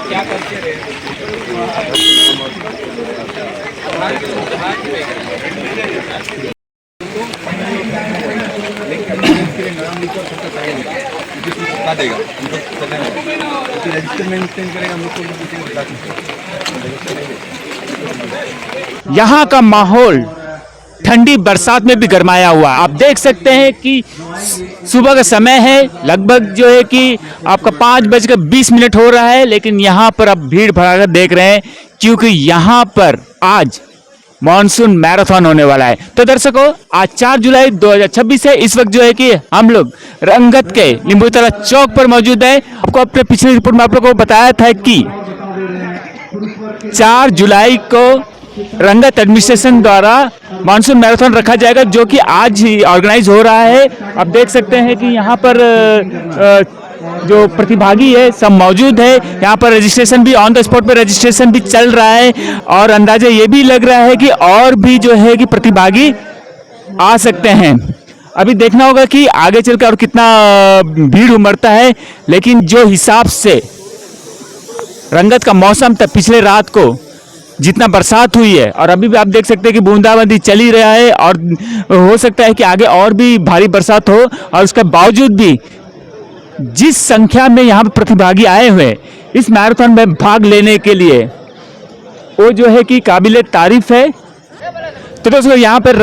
क्या करते रहे देगा रजिस्टर मेंटेन करेगा हम लोग को। यहाँ का माहौल ठंडी बरसात में भी गरमाया हुआ। आप देख सकते हैं कि सुबह का समय है, लगभग जो है कि आपका 5:20 हो रहा है, लेकिन यहाँ पर आप भीड़ भड़ाका देख रहे हैं क्योंकि यहाँ पर आज मॉनसून मैराथन होने वाला है। तो दर्शकों, आज 4 जुलाई 2026 है। इस वक्त जो है कि हम लोग रंगत के नींबूतला चौक पर मौजूद है। आपको अपने पिछले रिपोर्ट में आप लोगों को बताया था कि 4 जुलाई को रंगत एडमिनिस्ट्रेशन द्वारा मॉनसून मैराथन रखा जाएगा, जो कि आज ही ऑर्गेनाइज हो रहा है। आप देख सकते हैं कि यहाँ पर जो प्रतिभागी है सब मौजूद है। यहाँ पर रजिस्ट्रेशन भी ऑन द स्पॉट पर रजिस्ट्रेशन भी चल रहा है और अंदाजा ये भी लग रहा है कि और भी जो है कि प्रतिभागी आ सकते हैं। अभी देखना होगा कि आगे चलकर और कितना भीड़ उमड़ता है, लेकिन जो हिसाब से रंगत का मौसम था पिछले रात को जितना बरसात हुई है और अभी भी आप देख सकते हैं कि बूंदाबांदी चल ही रहा है और हो सकता है कि आगे और भी भारी बरसात हो। और उसके बावजूद भी जिस संख्या में यहाँ पर प्रतिभागी आए हुए इस मैराथन में भाग लेने के लिए, वो जो है कि काबिले तारीफ है। तो दोस्तों, यहाँ पर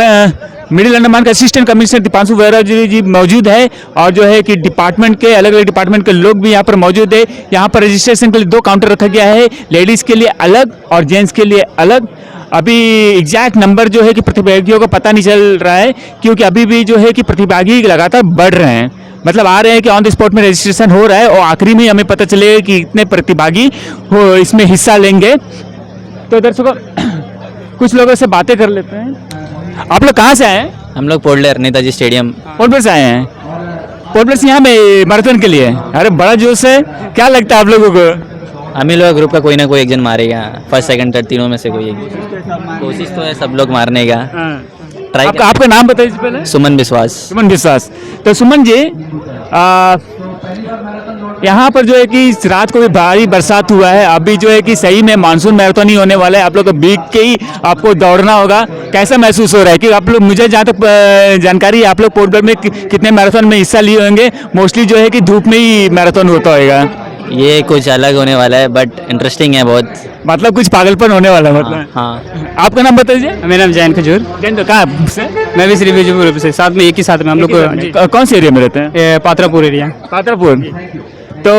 मिडिल अंडमान का असिस्टेंट कमिश्नर दीपांशु वैरा जी मौजूद है और जो है कि डिपार्टमेंट के अलग अलग डिपार्टमेंट के लोग भी यहाँ पर मौजूद है। यहाँ पर रजिस्ट्रेशन के लिए 2 काउंटर रखा गया है, लेडीज़ के लिए अलग और जेंट्स के लिए अलग। अभी एग्जैक्ट नंबर जो है कि प्रतिभागियों को पता नहीं चल रहा है क्योंकि अभी भी जो है कि प्रतिभागी लगातार बढ़ रहे हैं, मतलब आ रहे हैं कि ऑन द स्पॉट में रजिस्ट्रेशन हो रहा है और आखिरी में हमें पता चलेगा कि इतने प्रतिभागी हो इसमें हिस्सा लेंगे। तो दर्शकों, कुछ लोगों से बातें कर लेते हैं। आप लोग कहाँ से आए हैं? हम लोग पोर्टलेर नेताजी स्टेडियम पोर्टलेर से आए हैं। पोर्टलेर से यहाँ में मैराथन के लिए। अरे बड़ा जोश है, क्या लगता है आप लोगों को? हम ही लोग ग्रुप का कोई ना कोई एक जन मारेगा, फर्स्ट सेकंड थर्ड तीनों में से कोई एक। कोशिश तो है सब लोग मारने का। ट्राई। आपका नाम बताइए पहले। सुमन विश्वास। सुमन विश्वास। तो सुमन जी, यहाँ पर जो है कि इस रात को भी भारी बरसात हुआ है, अभी जो है कि सही में मानसून मैराथन ही होने वाला है। आप लोग को भीग के ही आपको दौड़ना होगा। कैसा महसूस हो रहा है कि आप लोग, मुझे जहाँ तक जानकारी है आप लोग पोर्टलेर में कितने मैराथन में हिस्सा लिए होंगे? मोस्टली जो है कि धूप में ही मैराथन होता होगा। ये कुछ अलग होने वाला है बट इंटरेस्टिंग है बहुत, मतलब कुछ पागलपन होने वाला है मतलब। हाँ। आपका नाम बताइए। मेरा नाम जैन खजूर। जैन, तो कहाँ से? मैं भी श्री विजयपुर से, साथ में एक ही साथ में हम लोग। कौन से एरिया में रहते हैं? पात्रापुर एरिया। पात्रापुर। तो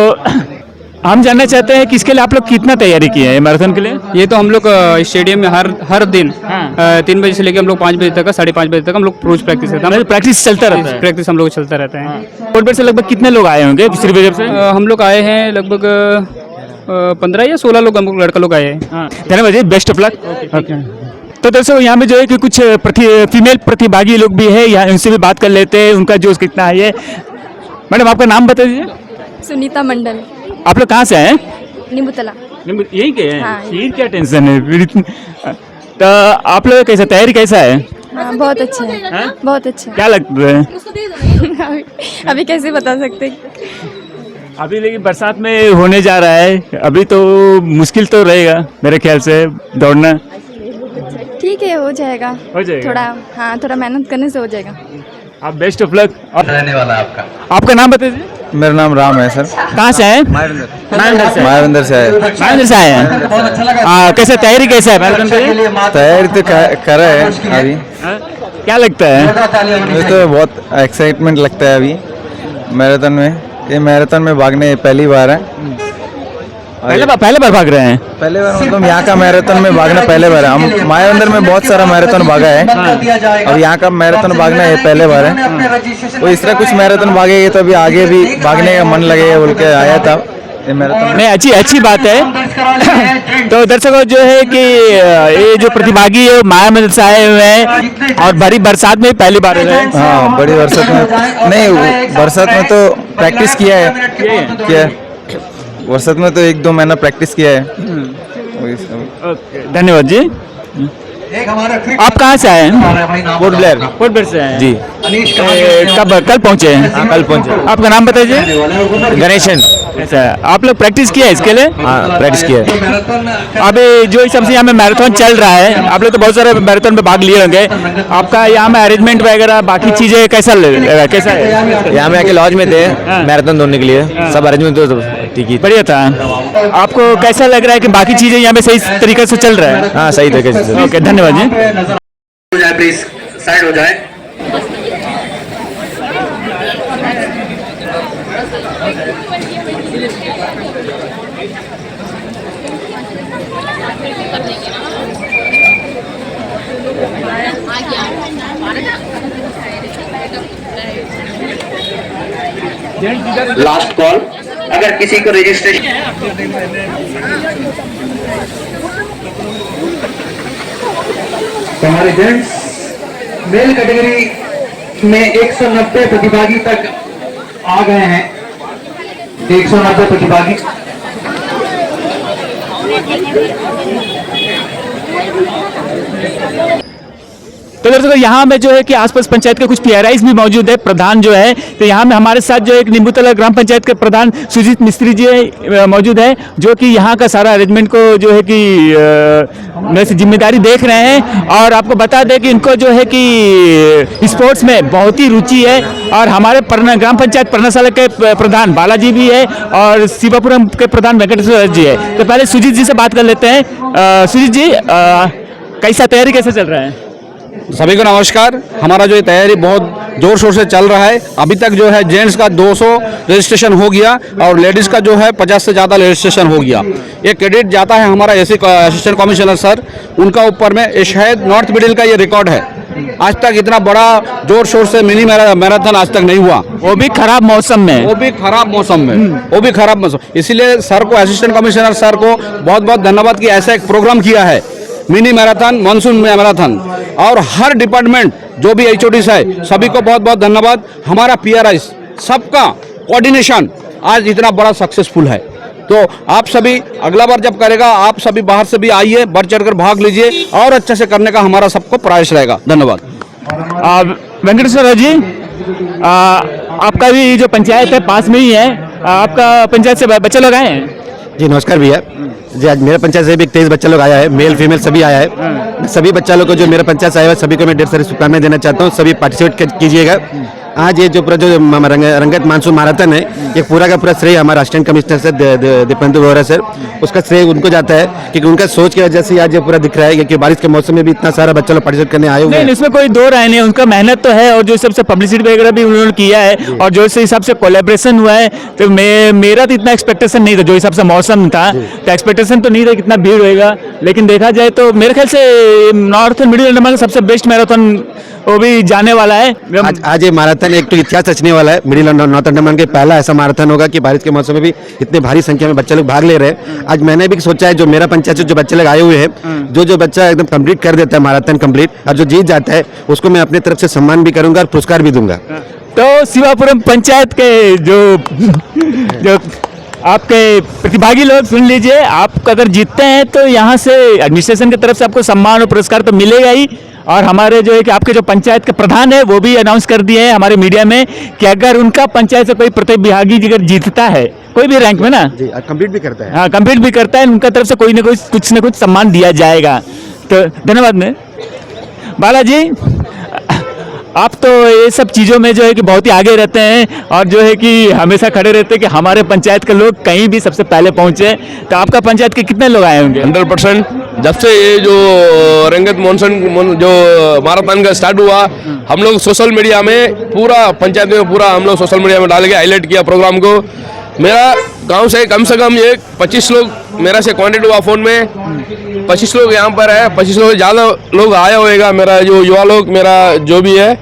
हम जानना चाहते हैं कि इसके लिए आप लोग कितना तैयारी किए हैं मैराथन के लिए? ये तो हम लोग स्टेडियम में हर दिन 3 बजे से लेकर हम लोग 5 बजे तक, 5:30 बजे तक हम लोग रोज प्रैक्टिस करते हैं। प्रैक्टिस चलता रहता है? प्रैक्टिस हम लोग चलता रहता है। पोर्टलेर से लगभग कितने लोग आए होंगे श्री विजय से? हम लोग आए हैं लगभग 15 या 16 लोग, हम लोग लड़का लोग आए हैं। धन्यवाद जी, बेस्ट ऑफ लक। तो दर्शकों, यहाँ में जो है कि कुछ फीमेल प्रतिभागी लोग भी है, यहाँ उनसे भी बात कर लेते हैं, उनका जोश कितना है ये। मैडम, आपका नाम बता दीजिए। सुनीता मंडल। आप लोग कहाँ से आए? नींबूतला। यही के हैं? हाँ। फिर क्या टेंशन है? तो आप लोग कैसा, तैयारी कैसा है? हाँ, बहुत अच्छा है। बहुत अच्छा। क्या लगता है? अभी कैसे बता सकते? अभी लेकिन बरसात में होने जा रहा है, अभी तो मुश्किल तो रहेगा मेरे ख्याल से दौड़ना। ठीक है, हो जाएगा। हो जाएगा। थोड़ा मेहनत करने से हो जाएगा। आप बेस्ट ऑफ लक। रहने वाला आपका नाम बताइए। मेरा नाम राम है सर। कहाँ से हैं? मायाविंदर से आए। मायाविंदर से आए हैं। कैसा तैयारी कैसा है मैराथन के लिए? तैयारी तो कर रहे हैं अभी। क्या लगता है? मुझे तो बहुत एक्साइटमेंट लगता है अभी मैराथन में। ये मैराथन में भागने पहली बार है। पहले बार भाग रहे हैं? पहले बार मतलब यहाँ का मैराथन में भागना पहले बार है। हम मायाविंदर में बहुत सारा मैराथन भागा है, अब यहाँ का मैराथन भागना ये पहले बार है। वो इस तरह कुछ मैराथन भागेंगे तो अभी आगे भी भागने का मन लगेगा बोल के आया था ये मैराथन। नहीं, अच्छी बात है। तो दर्शकों, जो है कि ये जो प्रतिभागी है मायाविंदर से आए हुए हैं और बड़ी बरसात में पहली बार है। हाँ, बड़ी बरसात में नहीं, बरसात में तो प्रैक्टिस किया है। बरसात में तो 1-2 महीना प्रैक्टिस किया है। धन्यवाद जी। आप कहाँ से आए हैं? Port Blair. पोर्ट ब्लेयर से आए हैं जी। कब कल पहुँचे हैं? हाँ, कल पहुंचे। आपका नाम बताइए। गणेशन। ऐसा आप लोग प्रैक्टिस किया है इसके लिए? हाँ, प्रैक्टिस किया है। अभी जो हिसाब से यहाँ में मैराथन चल रहा है, आप लोग तो बहुत सारे मैराथन में भाग लिए होंगे, आपका यहाँ में अरेंजमेंट वगैरह बाकी चीजें कैसा है? यहाँ में आके लॉज में थे मैराथन दौड़ने के लिए, सब अरेंजमेंट तो ठीक ही। बढ़िया था। आपको कैसा लग रहा है कि बाकी चीजें यहाँ पे सही तरीके से चल रहा है? हाँ, सही तरीके से। ओके, धन्यवाद जी। हो जाए प्लीज, साइड हो जाए। लास्ट कॉल, अगर किसी को रजिस्ट्रेशन तो हमारे जेंट्स मेल कैटेगरी में 190 प्रतिभागी तक आ गए हैं। 190 प्रतिभागी। तो दर्शकों यहाँ में जो है कि आसपास पंचायत के कुछ पीआरआईज भी मौजूद है, प्रधान जो है, तो यहाँ में हमारे साथ जो एक नींबूतला ग्राम पंचायत के प्रधान सुजीत मिस्त्री जी मौजूद है, जो कि यहाँ का सारा अरेंजमेंट को जो है कि मेरे से जिम्मेदारी देख रहे हैं। और आपको बता दें कि इनको जो है कि स्पोर्ट्स में बहुत ही रुचि है। और हमारे ग्राम पंचायत पर्णशाला के प्रधान बालाजी भी है और शिवापुरम के प्रधान वेंकटेश्वर जी है। तो पहले सुजीत जी से बात कर लेते हैं। सुजीत जी, कैसा तैयारी कैसे चल रहा है? सभी को नमस्कार। हमारा जो ये तैयारी बहुत जोर शोर से चल रहा है। अभी तक जो है जेंट्स का 200 रजिस्ट्रेशन हो गया और लेडीज़ का जो है 50 से ज़्यादा रजिस्ट्रेशन हो गया। ये क्रेडिट जाता है हमारा एसी असिस्टेंट कमिश्नर सर, उनका ऊपर में। ये शायद नॉर्थ मिडिल का ये रिकॉर्ड है। आज तक इतना बड़ा जोर शोर से मिनी मैराथन आज तक नहीं हुआ, वो भी खराब मौसम में। वो भी खराब मौसम। इसीलिए सर को, असिस्टेंट कमिश्नर सर को बहुत बहुत धन्यवाद कि ऐसा एक प्रोग्राम किया है, मिनी मैराथन, मानसून मैराथन। और हर डिपार्टमेंट जो भी एचओडीज है सभी को बहुत बहुत धन्यवाद। हमारा पीआरआई सबका कोऑर्डिनेशन आज इतना बड़ा सक्सेसफुल है। तो आप सभी अगला बार जब करेगा, आप सभी बाहर से भी आइए, बढ़ चढ़कर भाग लीजिए और अच्छे से करने का हमारा सबको प्रयास रहेगा। धन्यवाद। वेंकटेश्वर जी, आपका भी जो पंचायत है पास में ही है, आपका पंचायत से बच्चे लोग आए हैं? जी नमस्कार भैया जी। आज मेरे पंचायत से भी 23 बच्चा लोग आया है, मेल फीमेल सभी आया है। सभी बच्चा लोग को जो मेरे पंचायत से आया है सभी को मैं ढेर सारी शुभकामनाएं देना चाहता हूँ। सभी पार्टिसिपेट कीजिएगा। आज ये जो पूरा जो रंगत मानसून मैराथन है, ये पूरा का पूरा श्रेय हमारा assistant commissioner sir Dipendra Vora sir, उसका श्रेय उनको जाता है क्योंकि उनका सोच की वजह से आज ये पूरा दिख रहा है। क्योंकि बारिश के मौसम में भी इतना सारा बच्चा लोग पार्टिसिपेट करने आए हुए हैं। इसमें कोई दो राय नहीं, उनका मेहनत तो है और जो सबसे पब्लिसिटी वगैरह भी उन्होंने किया है और जो इस हिसाब से कोलैबोरेशन हुआ है। तो मेरा तो इतना एक्सपेक्टेशन नहीं था, जो हिसाब से मौसम था तो एक्सपेक्टेशन तो नहीं था कितना भीड़ होएगा। लेकिन देखा जाए तो मेरे ख्याल से नॉर्थ मिडिल अंडमान का सबसे बेस्ट मैराथन वो भी जाने वाला है। आज ये मैराथन एक तो इतिहास रचने वाला है। मिडिल नॉर्थ अंडमान के पहला ऐसा मैराथन होगा कि बारिश के मौसम में भी इतने भारी संख्या में बच्चे लोग भाग ले रहे हैं। आज मैंने भी सोचा है, जो मेरा पंचायत से जो बच्चे लोग आए हुए हैं, जो बच्चा एकदम कंप्लीट कर देता है मैराथन कंप्लीट और जो जीत जाता है उसको मैं अपनी तरफ से सम्मान भी करूंगा और पुरस्कार भी दूंगा। तो शिवापुरम पंचायत के जो आपके प्रतिभागी लोग सुन लीजिए, आप अगर जीतते हैं तो यहाँ से एडमिनिस्ट्रेशन की तरफ से आपको सम्मान और पुरस्कार तो मिलेगा ही। और हमारे जो है कि आपके जो पंचायत के प्रधान है वो भी अनाउंस कर दिए हैं हमारे मीडिया में कि अगर उनका पंचायत से कोई प्रतिभागी अगर जीतता है कोई भी रैंक में ना, कंप्लीट भी करता है, हाँ कंप्लीट भी करता है, उनका तरफ से कोई ना कोई कुछ ना कुछ सम्मान दिया जाएगा। तो धन्यवाद। में बालाजी, आप तो ये सब चीज़ों में जो है कि बहुत ही आगे रहते हैं और जो है कि हमेशा खड़े रहते हैं कि हमारे पंचायत के लोग कहीं भी सबसे पहले पहुंचे। तो आपका पंचायत के कितने लोग आए होंगे? 100%। जब से ये जो रंगत मानसून जो मैराथन का स्टार्ट हुआ, हम लोग सोशल मीडिया में पूरा पंचायत में पूरा हम लोग सोशल मीडिया में डाल के हाईलाइट किया प्रोग्राम को। मेरा गांव से कम एक 25 लोग मेरा से कांटेक्ट हुआ फ़ोन में। 25 लोग यहाँ पर है, 25 लोग ज़्यादा लोग आया होएगा। मेरा जो युवा लोग मेरा जो भी है,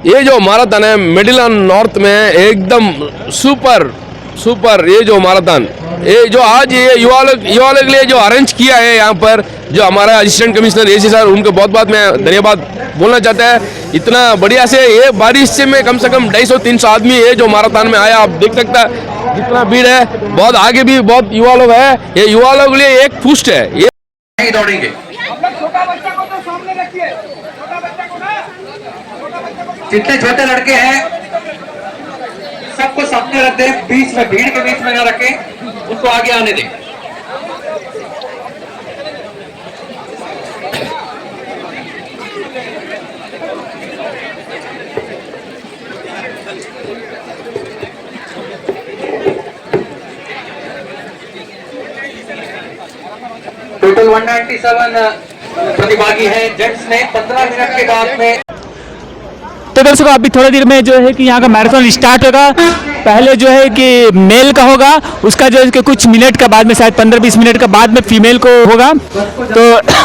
ये जो मैराथन है मिडिल एंड नॉर्थ में एकदम सुपर ये जो मैराथन, ये जो आज ये युवा लोग के लिए जो अरेंज किया है यहाँ पर, जो हमारा असिस्टेंट कमिश्नर एसी सर, उनको बहुत बहुत मैं धन्यवाद बोलना चाहता है। इतना बढ़िया से ये बारिश से में कम 250-300 आदमी है जो मैराथन में आया। आप देख सकता है जितना भीड़ है, बहुत आगे भी बहुत युवा लोग है। ये युवा लोग के लिए एक पुष्ट है। ये नहीं दौड़ेंगे। जितने छोटे लड़के हैं सबको सामने रख दें, बीच में भीड़ के बीच में ना रखें, उनको आगे आने दें। टोटल 197 प्रतिभागी हैं। जेंट्स ने 15 मिनट के बाद में। तो दर्शकों अभी थोड़ी देर में जो है कि यहाँ का मैराथन स्टार्ट होगा। पहले जो है कि मेल का होगा, उसका जो है कि कुछ मिनट का बाद में, शायद 15-20 मिनट का बाद में फीमेल को होगा। तो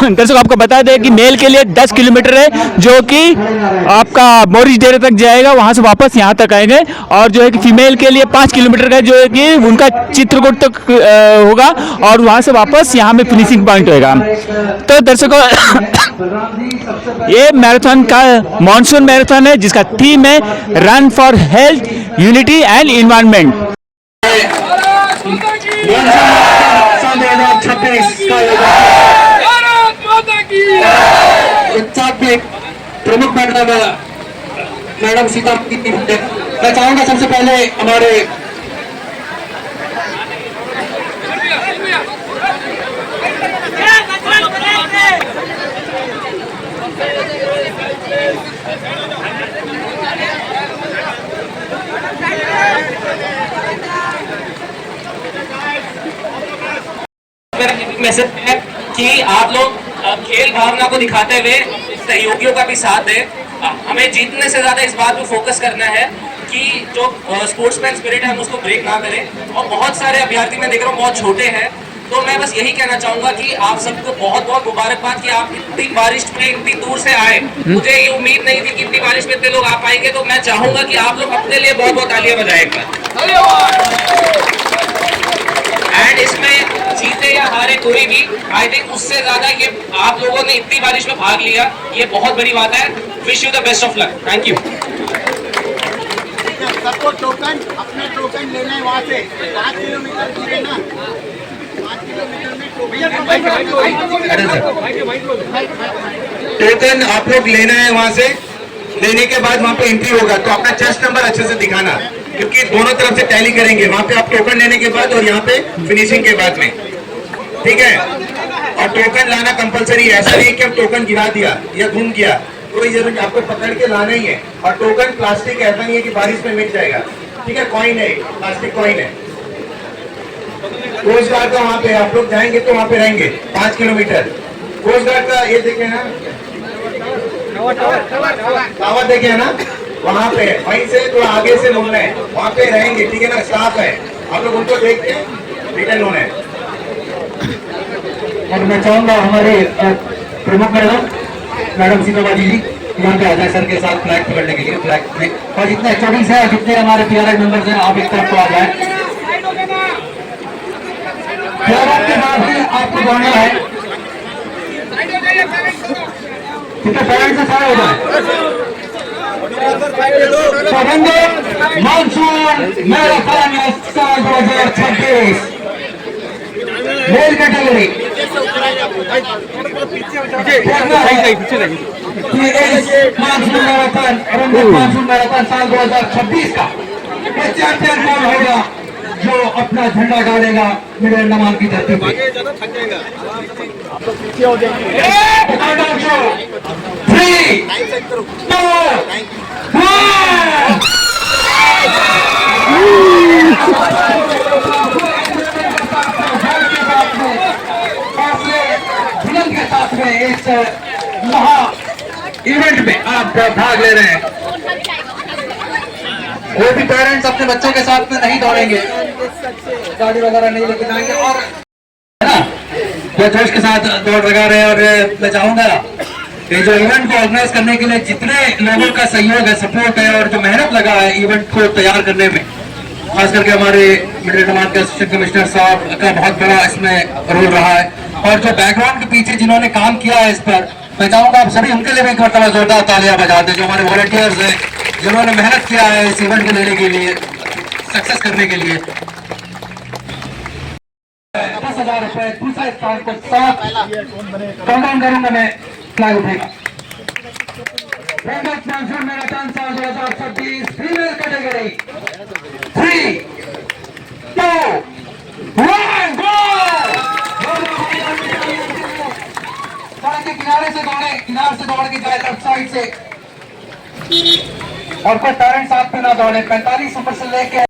दर्शकों आपको बता दें कि मेल के लिए 10 किलोमीटर है, जो कि आपका मोरिस डेरे तक जाएगा, वहाँ से वापस यहाँ तक आएंगे। और जो है कि फीमेल के लिए 5 किलोमीटर का जो है कि उनका चित्रकूट तक होगा, और वहाँ से वापस यहाँ में फिनिशिंग पॉइंट होगा। तो दर्शकों ये मैराथन का मॉनसून मैराथन है, जिसका थीम है run for health, unity and environment. 2026 प्रमुख मैडम सीता, मैं चाहूंगा सबसे पहले हमारे मैसेज है कि आप लोग खेल भावना को दिखाते हुए सहयोगियों का भी साथ दें। हमें जीतने से ज्यादा इस बात पे फोकस करना है कि जो स्पोर्ट्समैन स्पिरिट है हम उसको ब्रेक ना करें। और बहुत सारे अभ्यर्थी मैं देख रहा हूँ बहुत छोटे हैं, तो मैं बस यही कहना चाहूंगा कि आप सबको बहुत बहुत मुबारकबाद कि आप इतनी बारिश में इतनी दूर से आए। मुझे ये उम्मीद नहीं थी कि इतनी बारिश में इतने लोग आ पाएंगे, तो मैं चाहूंगा कि आप लोग अपने लिए बहुत बहुत तालियां बजाएं एक बार। एंड इसमें जीते या हारे कोई भी, आई थिंक उससे ज्यादा ये आप लोगों ने इतनी बारिश में भाग लिया, ये बहुत बड़ी बात है। Wish you the best of luck. Thank you. सबको टोकन, अपने टोकन लेना है वहाँ से 5 किलोमीटर दूर है ना, 5 किलोमीटर में टोकन आप लोग लेना है वहाँ से। लेने के बाद वहाँ पे एंट्री होगा, तो अपना चेस्ट नंबर अच्छे से दिखाना, क्योंकि दोनों तरफ से टैली करेंगे वहाँ पे। आप टोकन लेने के बाद और यहाँ पे फिनिशिंग के बाद में, ठीक है। और टोकन लाना कंपलसरी है, ऐसा नहीं कि हम टोकन गिरा दिया या घूम गया, कोई जरूरत आपको पकड़ के लाना ही है। और टोकन प्लास्टिक ऐसा नहीं है कि बारिश में मिट जाएगा, ठीक है। कॉइन है, प्लास्टिक कॉइन है। कोस्ट गार्ड का वहाँ पे आप लोग जाएंगे तो वहाँ पे रहेंगे 5 किलोमीटर। कोस्ट गार्ड का ये देखे ना, टावर देखे ना, वहाँ पे वहीं से थोड़ा आगे से मुड़ना है, वहाँ पे रहेंगे, ठीक है ना। स्टाफ है, आप लोग उनको देख के रिटर्न होना है। और मैं चाहूंगा हमारे प्रमुख मैडम सीताबाजी जी यहाँ पे आ जाए सर के साथ फ्लैग पकड़ने के लिए। फ्लैग में और जितने स्टूडेंट्स हैं, जितने हमारे पीआरआई मेंबर्स हैं, आप एक तरफ को आ जाए। फ्लैग के बाद ही आपको दौड़ना है, ठीक है। पैरेंट्स से सारे हो जाए। मानसून मैराथन साल 2026 मेल कैटेगरी मानसून मैराथन साल 2026 का चैंपियन कौन होगा, जो अपना झंडा गाड़ेगा मेरे अंडमान की धरती पे। 3, 2, 1 बुलंद के साथ में इस महा इवेंट में आप भाग ले रहे हैं। वो भी पेरेंट्स अपने बच्चों के साथ में नहीं दौड़ेंगे, गाड़ी वगैरह नहीं लेके जाएंगे, और है ना जोश के साथ दौड़ लगा रहे हैं। और मैं चाहूंगा ये जो इवेंट को ऑर्गेनाइज करने के लिए जितने लोगों का सहयोग है, सपोर्ट है, और जो मेहनत लगा है इवेंट को तैयार करने में, खास करके हमारे मिडिल कमान के असिस्टेंट कमिश्नर साहब का बहुत बड़ा इसमें रोल रहा है। और जो बैकग्राउंड के पीछे जिन्होंने काम किया है इस पर, मैं चाहूंगा आप सभी उनके लिए भी एक मरतबा जोरदार तालियां बजा दें, जो हमारे वॉलंटियर्स हैं, जिन्होंने मेहनत किया है इस इवेंट को लेने के लिए, सक्सेस करने के लिए। 10,000 रुपए दूसरे स्थान को 7 काउंटडाउन करूंगा मैं, फ्लैग उठेगा। रंगत मानसून मैराथन साल 2026 फीमेल कैटेगरी 3, 2, 1 गो। सड़क के किनारे से दौड़ के जाए लेफ्ट साइड से, और कोई पेरेंट्स साथ में ना दौड़े। 45 ऊपर से लेके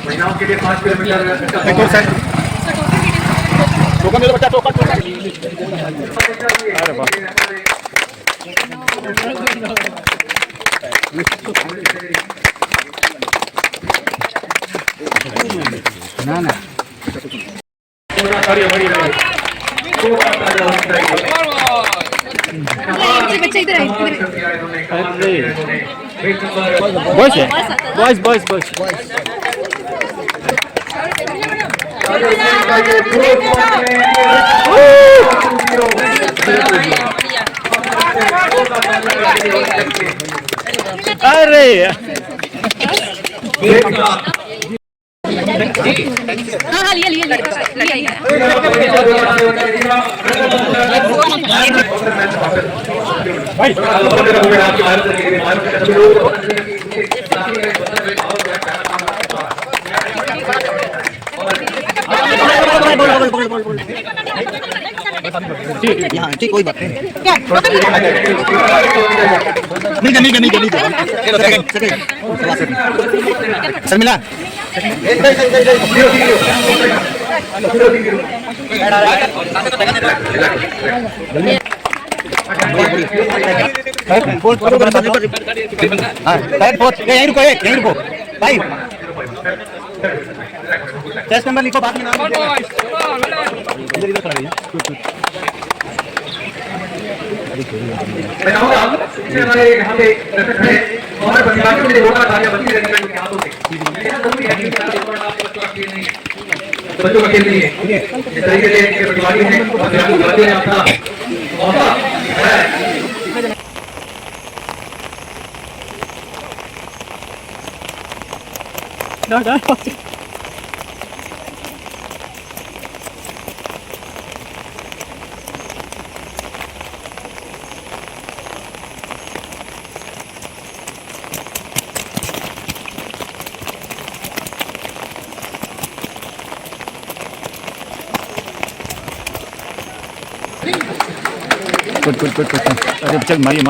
महिलाओं के लिए 5 किलोमीटर बच्चे इधर आए, बॉयज अरे हाँ लिया ठीक कोई बात नहीं शर्मिला यहीं रुको भाई टेस्ट नंबर लिखो बाद में नाम इधर खड़ा रहिए हमारे यहाँ पे और प्रतिभागियों ने रोका कार्य बच्चे रहने के हाथों से जरूरी है बच्चों का खेल नहीं है इस तरीके से प्रतिभागी ने अपना मौका अरे चल मारिए।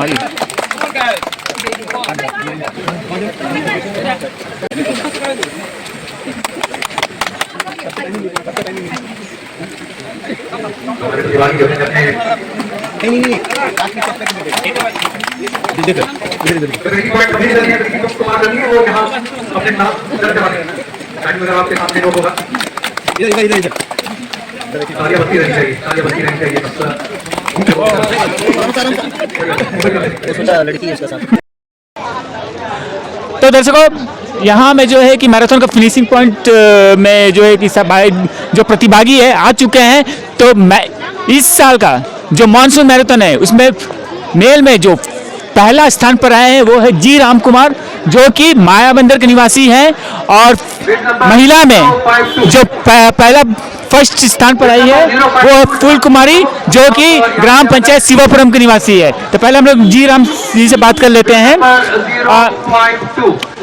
तो दर्शकों यहाँ में जो है कि मैराथन का फिनिशिंग पॉइंट में जो है कि सब जो प्रतिभागी है आ चुके हैं। तो मैं इस साल का जो मानसून मैराथन है उसमें मेल में जो पहला स्थान पर आए हैं वो है जी राम कुमार, जो कि मायाबंदर के निवासी हैं। और महिला में जो पहला फर्स्ट स्थान पर आई है वो है फूल कुमारी, जो कि ग्राम पंचायत शिवापुरम की निवासी है। तो पहले हम लोग जी राम जी से बात कर लेते हैं।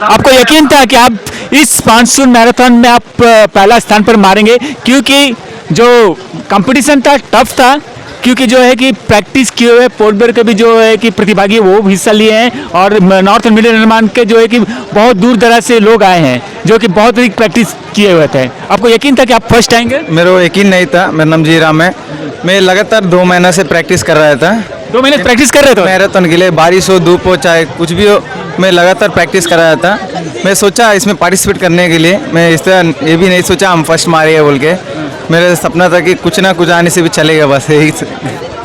आपको यकीन था कि आप इस मानसून मैराथन में आप पहला स्थान पर मारेंगे, क्योंकि जो कंपटीशन था टफ था, क्योंकि जो है कि प्रैक्टिस किए हुए पोर्ट ब्लेयर के भी जो है कि प्रतिभागी वो हिस्सा लिए हैं, और नॉर्थ मिडिल निर्माण के जो है कि बहुत दूर दराज से लोग आए हैं जो कि बहुत अधिक प्रैक्टिस किए हुए थे। आपको यकीन था कि आप फर्स्ट आएंगे? मेरे को यकीन नहीं था। मेरा नाम जी राम है। मैं लगातार 2 महीना से प्रैक्टिस कर रहा था। 2 महीने से प्रैक्टिस कर रहे थे मैराथन के लिए? बारिश हो धूप हो चाहे कुछ भी हो, मैं लगातार प्रैक्टिस कर रहा था। मैं सोचा इसमें पार्टिसिपेट करने के लिए, मैं इस तरह ये भी नहीं सोचा हम फर्स्ट मारेंगे बोल के। मेरा सपना था कि कुछ ना कुछ आने से भी चलेगा, बस यही।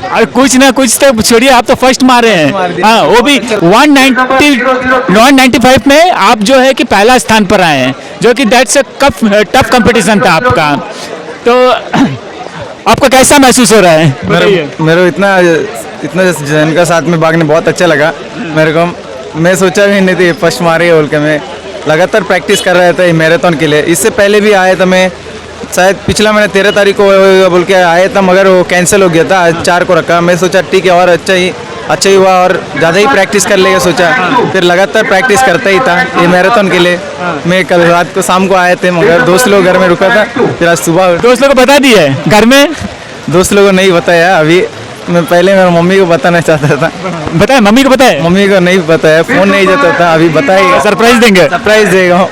अरे कुछ ना कुछ तो छोड़िए, आप तो फर्स्ट मारे हैं। हाँ, वो भी 195 में आप जो है कि पहला स्थान पर आए हैं, जो कि दैट्स अ टफ कंपटीशन था आपका। तो आपको कैसा महसूस हो रहा है? मेरे इतना जन का साथ में भागने बहुत अच्छा लगा मेरे को। मैं सोचा भी नहीं थी फर्स्ट मारे बोल के। मैं लगातार प्रैक्टिस कर रहा था मैराथन के लिए। इससे पहले भी आया था मैं, शायद पिछला महीने 13 तारीख को बोल के आया था, मगर वो कैंसिल हो गया था। आज 4 को रखा। मैं सोचा ठीक है और अच्छा ही हुआ और ज़्यादा ही प्रैक्टिस कर लेगा सोचा। फिर लगातार प्रैक्टिस करता ही था ये मैराथन के लिए। मैं कल रात को शाम को आए थे, मगर दोस्त लोग घर में रुका था। फिर आज सुबह दोस्त लोगों को बता दिया है घर में? दोस्त लोगों को नहीं बताया अभी। मैं पहले मेरी मम्मी को बताना चाहता था। बताया? मम्मी को बताया? मम्मी को नहीं बताया, फोन नहीं जाता था। अभी बताएगा, सरप्राइज देंगे। सरप्राइज देगा।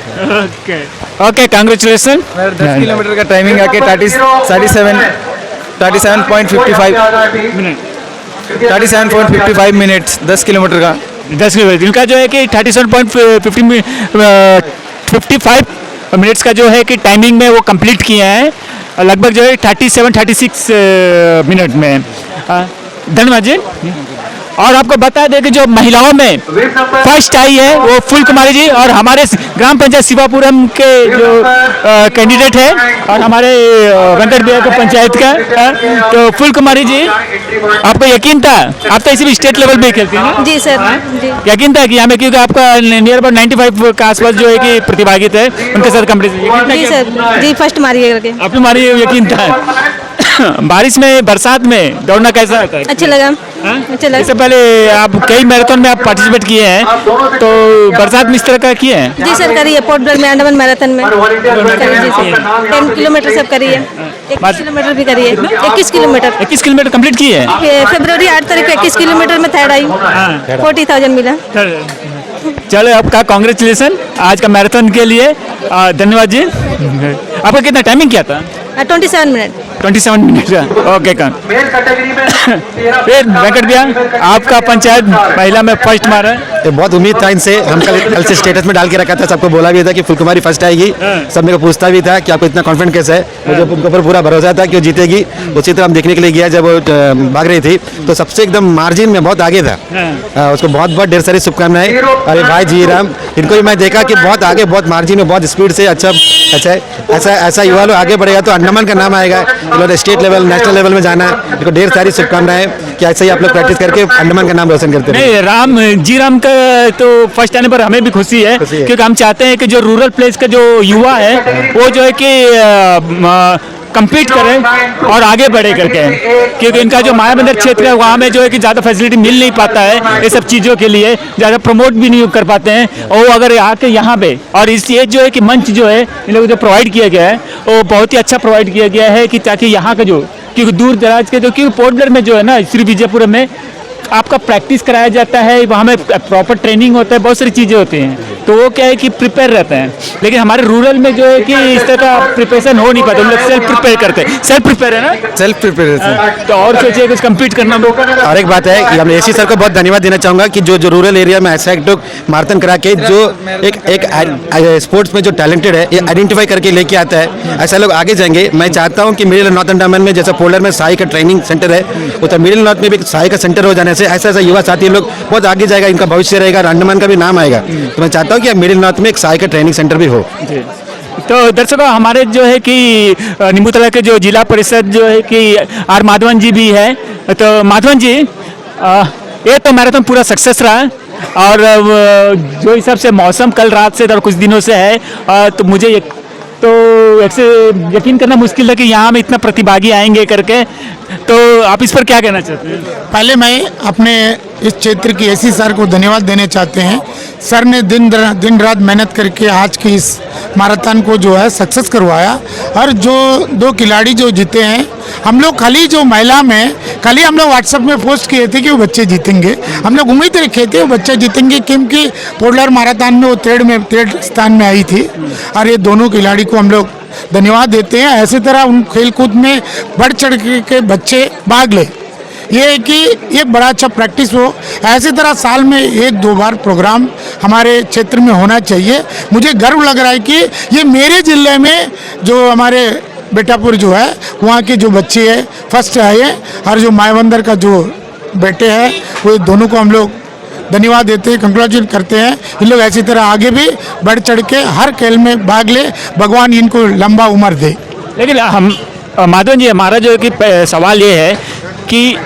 Okay, congratulation. 10 किलोमीटर का टाइमिंग आके 37.55 मिनट्स 10 किलोमीटर का। 10 किलोमीटर इनका जो है कि 37.55 मिनट्स का जो है कि टाइमिंग में वो कंप्लीट किए हैं, लगभग जो है 36 मिनट में। धन्यवाद जी। और आपको बता दें कि जो महिलाओं में फर्स्ट आई है वो फूल कुमारी जी, और हमारे ग्राम पंचायत शिवापुरम के जो कैंडिडेट है, और हमारे वेंकट बिहार का पंचायत का। तो फूल कुमारी जी, आपको यकीन था? आप तो इसी भी स्टेट लेवल पे खेलती हैं ना? जी सर, जी। यकीन था कि हमें, क्योंकि आपका नियर अबाउट 95 के आसपास जो है कि प्रतिभागी थे, उनके साथ कंपटीशन? जी सर, जी फर्स्ट मारिए करके। आपने मारी यकीन था? बारिश में, बरसात में दौड़ना कैसा होता है? अच्छा लगा। अच्छा लगा। इससे पहले आप कई मैराथन में आप पार्टिसिपेट किए हैं, तो बरसात में इस तरह का किए हैं? जी सर, करिए। पोर्ट ब्लेयर में अंडमान मैराथन में करिए। जी सर, 10 किलोमीटर सब करिए। 21 किलोमीटर भी करिए। 21 किलोमीटर 21 किलोमीटर कंप्लीट किए हैं? फरवरी 8 तारीख को 21 किलोमीटर में थर्ड आई। 40,000 मिला। चलो, आपका कांग्रेचुलेसन आज का मैराथन के लिए। धन्यवाद जी। आपका कितना टाइमिंग क्या था? 27 मिनट। 27 मिनट का। ओके फिर वेंकट भैया, आपका पंचायत महिला में फर्स्ट मारा है? तो बहुत उम्मीद था इनसे। हम कल से स्टेटस में डाल के रखा था, सबको बोला भी था कि फूल कुमारी फर्स्ट आएगी। सब मेरे को पूछता भी था कि आपको इतना कॉन्फिडेंट कैसे है। मुझे उनके ऊपर पूरा भरोसा था कि वो जीतेगी। उसी तरह हम देखने के लिए गया, जब वो भाग रही थी तो सबसे एकदम मार्जिन में बहुत आगे था। उसको बहुत बहुत ढेर सारी शुभकामनाएं। अरे भाई जी राम, इनको भी मैं देखा कि बहुत आगे, बहुत मार्जिन में, बहुत स्पीड से ऐसा युवा लोग आगे बढ़ेगा तो अंडमान का नाम आएगा। इन्होंने स्टेट लेवल, नेशनल लेवल में जाना है। इनको ढेर सारी शुभकामनाएं कि ऐसे ही आप लोग प्रैक्टिस करके अंडमान का नाम रोशन करते हैं। नहीं, जी राम का तो फर्स्ट आने पर हमें भी खुशी है, क्योंकि हम चाहते हैं कि जो रूरल प्लेस का जो युवा है वो जो है कि कम्पीट करें और आगे बढ़े करके, क्योंकि इनका जो मायाबंदर क्षेत्र है वहाँ में जो है कि ज़्यादा फैसिलिटी मिल नहीं पाता है ये सब चीज़ों के लिए, ज़्यादा प्रमोट भी नहीं कर पाते हैं। और अगर आके यहाँ पे, और इसलिए जो है कि मंच जो है इन लोगों को जो प्रोवाइड किया गया है वो बहुत ही अच्छा प्रोवाइड किया गया है, कि ताकि यहाँ का जो क्योंकि दूर दराज के जो, क्योंकि पोर्ट ब्लेयर में जो है ना, श्री विजयपुरम में आपका प्रैक्टिस कराया जाता है, वहाँ में प्रॉपर ट्रेनिंग होता है, बहुत सारी चीज़ें होती हैं, तो वो क्या है कि प्रिपेयर रहते हैं। लेकिन हमारे रूरल में जो है कि इस तरह का प्रिपरेशन हो नहीं पाता, हम लोग सेल्फ प्रिपेयर करते हैं। सेल्फ प्रिपेयर है ना, सेल्फ प्रिपेरेशन। तो और सोचिए कुछ कम्पीट करना लोग। और एक बात है कि हम एसी सर को बहुत धन्यवाद देना चाहूँगा कि जो रूरल एरिया में ऐसा एक माराथन करा के जो एक स्पोर्ट्स में जो टैलेंटेड है ये आइडेंटिफाई करके लेके आता है, ऐसा लोग आगे जाएंगे। मैं चाहता हूँ कि मिडिल नॉर्थ अंडमान में जैसा पोलर में साई का ट्रेनिंग सेंटर है, उतना मिडिल नॉर्थ में भी साई का सेंटर हो जाने से ऐसा ऐसा युवा साथी लोग बहुत आगे जाएगा, इनका भविष्य रहेगा, अंडमान का भी नाम आएगा। तो मैं चाहता हूँ कि मिडिल नॉर्थ में एक साई का ट्रेनिंग सेंटर भी हो। तो दर्शकों, हमारे जो है कि नींबूतला के जो जिला परिषद जो है कि आर माधवन जी भी है। तो माधवन जी, ये तो मैराथन पूरा सक्सेस रहा है, और जो हिसाब से मौसम कल रात से और कुछ दिनों से है, तो मुझे तो ऐसे यकीन करना मुश्किल है कि यहाँ में इतना प्रतिभागी आएंगे करके। तो आप इस पर क्या कहना चाहते हैं? पहले मैं अपने इस क्षेत्र की एसी सर को धन्यवाद देने चाहते हैं। सर ने दिन रात मेहनत करके आज की इस मैराथन को जो है सक्सेस करवाया, और जो 2 खिलाड़ी जो जीते हैं, हम लोग खाली जो महिला में खाली हम लोग व्हाट्सएप में पोस्ट किए थे कि वो बच्चे जीतेंगे, हम लोग उम्मीद रखे थे वो बच्चे जीतेंगे, क्योंकि पोलर मैराथन में वो थर्ड स्थान में आई थी। और ये दोनों खिलाड़ी को हम लोग धन्यवाद देते हैं। ऐसी तरह उन खेलकूद में बढ़ चढ़ के बच्चे भाग ले, ये है कि एक बड़ा अच्छा प्रैक्टिस हो। ऐसी तरह साल में 1-2 बार प्रोग्राम हमारे क्षेत्र में होना चाहिए। मुझे गर्व लग रहा है कि ये मेरे ज़िले में जो हमारे बेटापुर जो है वहाँ के जो बच्चे हैं फर्स्ट आए हैं, और जो मायाबंदर का जो बेटे हैं वो दोनों को हम लोग धन्यवाद देते हैं, कंग्रेचुलेट करते हैं। इन लोग ऐसी तरह आगे भी बढ़ चढ़ के हर खेल में भाग ले, भगवान इनको लंबा उम्र दे। लेकिन हम माधवन जी, हमारा जो है कि सवाल ये है कि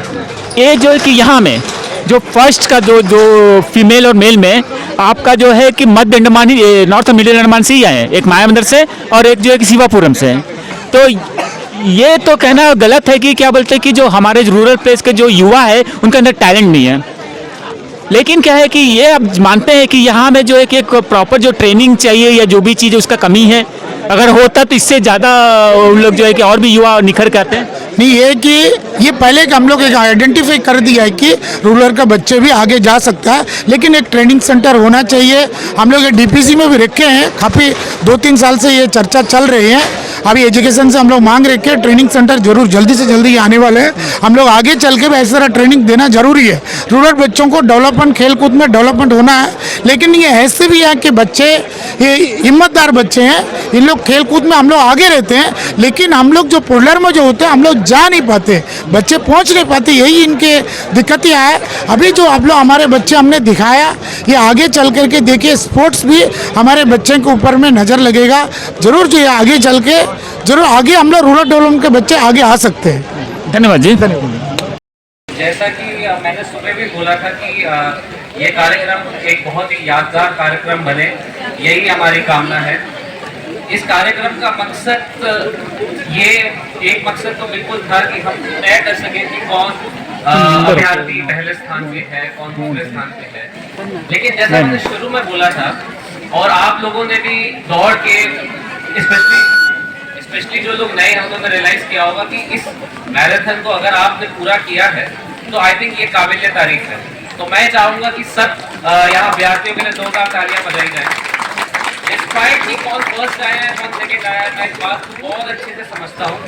ये जो है कि यहाँ में जो फर्स्ट का जो फीमेल और मेल में आपका जो है कि मध्य अंडमान ही, नॉर्थ मिडिल अंडमान से ही आए हैं, एक मायाबंदर से और एक जो है कि शिवापुरम से। तो ये तो कहना गलत है कि क्या बोलते हैं कि जो हमारे रूरल प्लेस के जो युवा है उनके अंदर टैलेंट नहीं है। लेकिन क्या है कि ये अब मानते हैं कि यहाँ में जो है कि एक प्रॉपर जो ट्रेनिंग चाहिए या जो भी चीज़ है उसका कमी है। अगर होता तो इससे ज़्यादा उन लोग जो है कि और भी युवा निखर के आते हैं। नहीं, ये कि ये पहले हम लोग एक आइडेंटिफाई कर दिया है कि रूरल का बच्चे भी आगे जा सकता है, लेकिन एक ट्रेनिंग सेंटर होना चाहिए। हम लोग डीपीसी में भी रखे हैं, काफ़ी 2-3 साल से ये चर्चा चल रही है। अभी एजुकेशन से हम लोग मांग रखे हैं ट्रेनिंग सेंटर जरूर जल्दी से जल्दी आने वाले हैं। हम लोग आगे चल के भी ऐसी तरह ट्रेनिंग देना जरूरी है। रूरल बच्चों को डेवलपमेंट, खेलकूद में डेवलपमेंट होना है, लेकिन ये ऐसे भी है कि बच्चे ये हिम्मतदार बच्चे हैं, इन लोग खेलकूद में हम लोग आगे रहते हैं, लेकिन हम लोग जो पोलर में जो होते हैं हम लोग जा नहीं पाते, बच्चे पहुंच नहीं पाते, यही इनके दिक्कतें है। अभी जो आप लोग हमारे बच्चे हमने दिखाया, ये आगे चल करके देखिए स्पोर्ट्स भी हमारे बच्चे के ऊपर में नज़र लगेगा जरूर, जो ये आगे चल के जरूर आगे हम लोग रूरल डेवलपमेंट के बच्चे आगे आ सकते हैं। धन्यवाद जी। जैसा कि मैंने सुबह भी बोला था कि ये कार्यक्रम एक बहुत ही यादगार कार्यक्रम बने, यही हमारी कामना है। इस कार्यक्रम का मकसद ये एक मकसद तो बिल्कुल था कि हम तय कर सकें कि कौन अभ्यर्थी पहले स्थान पे है, कौन दूसरे स्थान पे है। लेकिन जैसा मैंने शुरू में बोला था और आप लोगों ने भी दौड़ के स्पेशली जो लोग नए हैं उन्होंने रियलाइज किया होगा कि इस मैराथन को अगर आपने पूरा किया है तो आई थिंक ये काबिल तारीफ है। तो मैं चाहूंगा कि सब यहाँ अभ्यर्थियों के लिए 2 बार तालियां बजाई जाए। डिस्पाइट कि कौन फर्स्ट आया है कौन सेकेंड आया है, मैं इस बात को बहुत अच्छे से समझता हूँ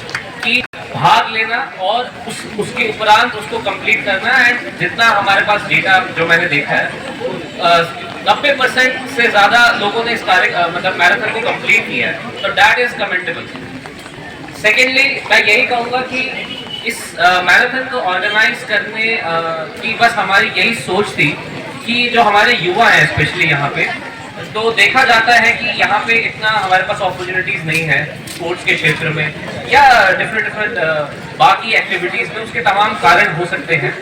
कि भाग लेना और उसके उपरांत उसको कंप्लीट करना। एंड जितना हमारे पास डेटा जो मैंने देखा है 90% से ज़्यादा लोगों ने इस मतलब मैराथन को कंप्लीट किया है, तो दैट इज कमेंटेबल। सेकेंडली मैं यही कहूँगा कि इस मैराथन को ऑर्गेनाइज करने की बस हमारी यही सोच थी कि जो हमारे युवा हैं स्पेशली यहाँ पे, तो देखा जाता है कि यहाँ पे इतना हमारे पास अपॉर्चुनिटीज़ नहीं है स्पोर्ट्स के क्षेत्र में या डिफरेंट बाकी एक्टिविटीज़ में। उसके तमाम कारण हो सकते हैं।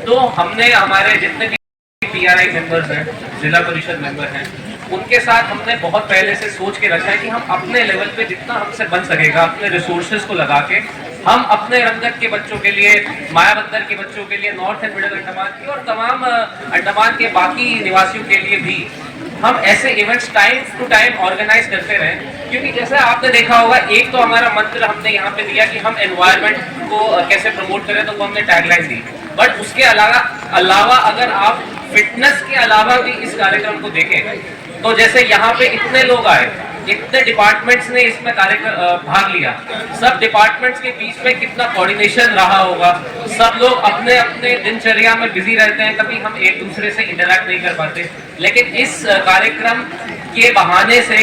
तो हमने हमारे जितने भी PRI मेंबर्स हैं, जिला परिषद मेंबर हैं, उनके साथ हमने बहुत पहले से सोच के रखा है कि हम अपने लेवल पे जितना हमसे बन सकेगा अपने रिसोर्सेज को लगा के हम अपने रंगत के बच्चों के लिए, मायाबंदर के बच्चों के लिए, नॉर्थ एंड मिडिल अंडमान के और तमाम अंडमान के बाकी निवासियों के लिए भी हम ऐसे events time to time organise करते रहें क्योंकि जैसे आपने देखा होगा, एक तो हमारा मंत्र हमने यहाँ पे दिया कि हम एनवायरनमेंट को कैसे प्रमोट करें, तो वो हमने टैगलाइन दी। बट उसके अलावा अगर आप फिटनेस के अलावा भी इस कार्यक्रम को देखें, तो जैसे यहाँ पे इतने लोग आए, इतने डिपार्टमेंट्स ने इसमें भाग लिया, सब डिपार्टमेंट्स के बीच में कितना कोऑर्डिनेशन रहा होगा। सब लोग अपने अपने दिनचर्या में बिजी रहते हैं, कभी हम एक दूसरे से इंटरैक्ट नहीं कर पाते, लेकिन इस कार्यक्रम के बहाने से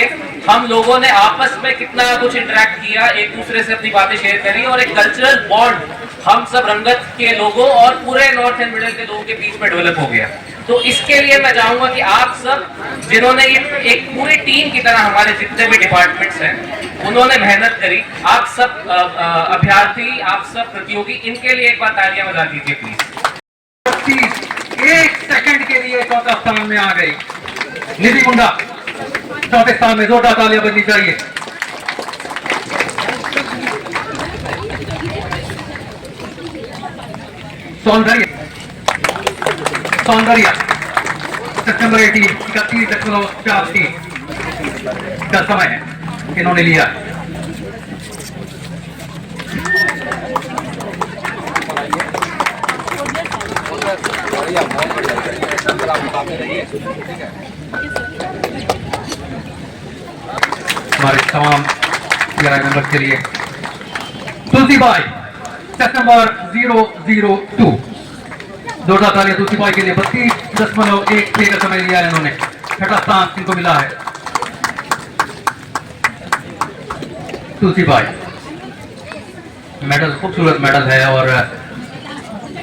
हम लोगों ने आपस में कितना कुछ इंटरैक्ट किया, एक दूसरे से अपनी बातें शेयर करी, और एक कल्चरल बॉन्ड हम सब रंगत के लोगों और पूरे नॉर्थ एंड मिडिल के लोगों के बीच में डेवलप हो गया। तो इसके लिए मैं चाहूंगा कि आप सब जिन्होंने ये एक पूरी टीम की तरह, हमारे जितने भी डिपार्टमेंट्स हैं उन्होंने मेहनत करी, आप सब अभ्यर्थी, आप सब प्रतियोगी, इनके लिए एक बार तालियां बजा दीजिए प्लीज। 1 सेकंड के लिए चौथा स्थान में आ गई निधि मुंडा, चौथे स्थान में, जोरदार तालियां बजनी चाहिए। सौंदर्य नंबर 18, 31.43 का समय है इन्होंने लिया। हमारे तमाम 11 मेंबर्स के लिए तुलसीबाई, सेट नंबर 002, जोरदार तालियां तुलसीबाई के लिए। 32.16 का समय लिया है इन्होंने, छठा स्थान इनको मिला है। तुलसीबाई, मेडल खूबसूरत मेडल है, और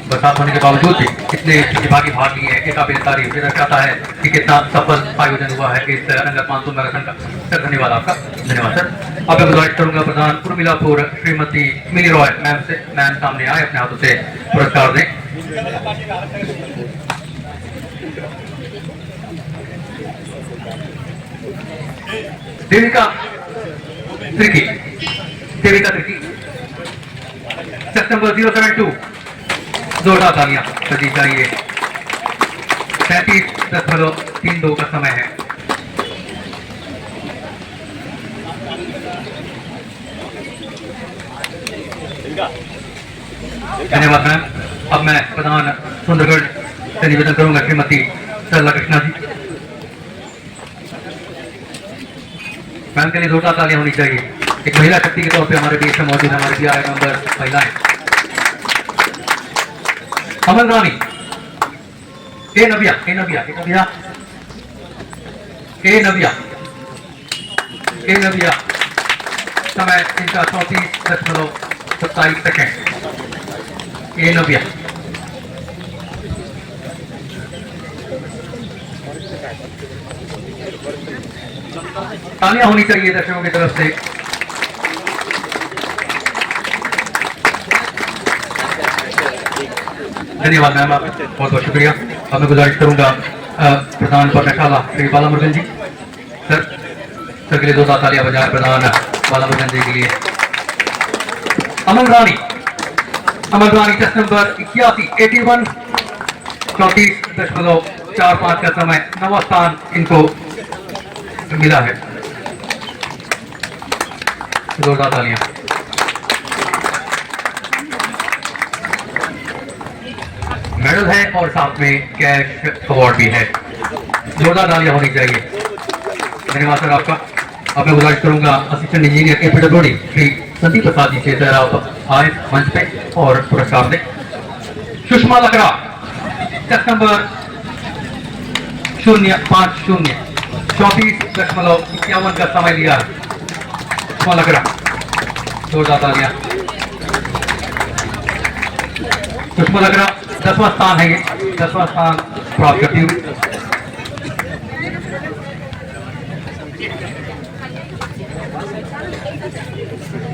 बरसात होने के बावजूद भी कितने प्रतिभागी भाग लिए हैं, कितना बेहतरीन दर्शाता है कि कितना सफल आयोजन हुआ है इस रंगत मानसून मैराथन का। सर धन्यवाद आपका, धन्यवाद सर। अब मैं गुजारिश करूंगा प्रधान उर्मिलापुर श्रीमती मिनी रॉय मैम से, मैम सामने आए, अपने हाथों से पुरस्कार दें। देविका त्रिकी, सेट नंबर 072, जोरदार तालियां बजनी चाहिए। 35.32 का समय है। धन्यवाद मैम। अब मैं प्रधान सुंदरगढ़ से निवेदन करूंगा श्रीमती सरला कृष्णा जी, मैम के लिए जोरदार तालियां होनी चाहिए। एक महिला शक्ति के तौर पे हमारे देश में मौजूद हमारे 11 नंबर महिलाएं। अमन रानी, ए नबिया, समय इनका 34.27 सेकेंड। ए नबिया, तालियां होनी चाहिए दर्शकों की तरफ से। धन्यवाद मैम, आप बहुत बहुत शुक्रिया। अब मैं गुजारिश करूंगा प्रधान पर्णशाला श्री बालामुरुगन जी, सर के लिए 2 तालियां बजाय प्रधान बालामुरुगन जी के लिए। अमन रानी, टेस्ट नंबर 81, 34.45 का समय, 9वां स्थान इनको मिला है। जोरदार तालियां। मेडल है और साथ में कैश अवार्ड भी है, जोरदार तालियां होनी चाहिए। धन्यवाद सर आपका। अब मैं गुजारिश करूंगा assistant engineer KPWD Shri Sandeep Prasad ji से, सर आप आए मंच पे और पुरस्कार दें। सुषमा लकड़ा, टेस्ट नंबर 050, 34.51 का समय लिया। सुषमा लकड़ा, जोरदार तालियां। सुषमा लकड़ा 10वां स्थान है, ये 10वां स्थान प्राप्त करती हुई।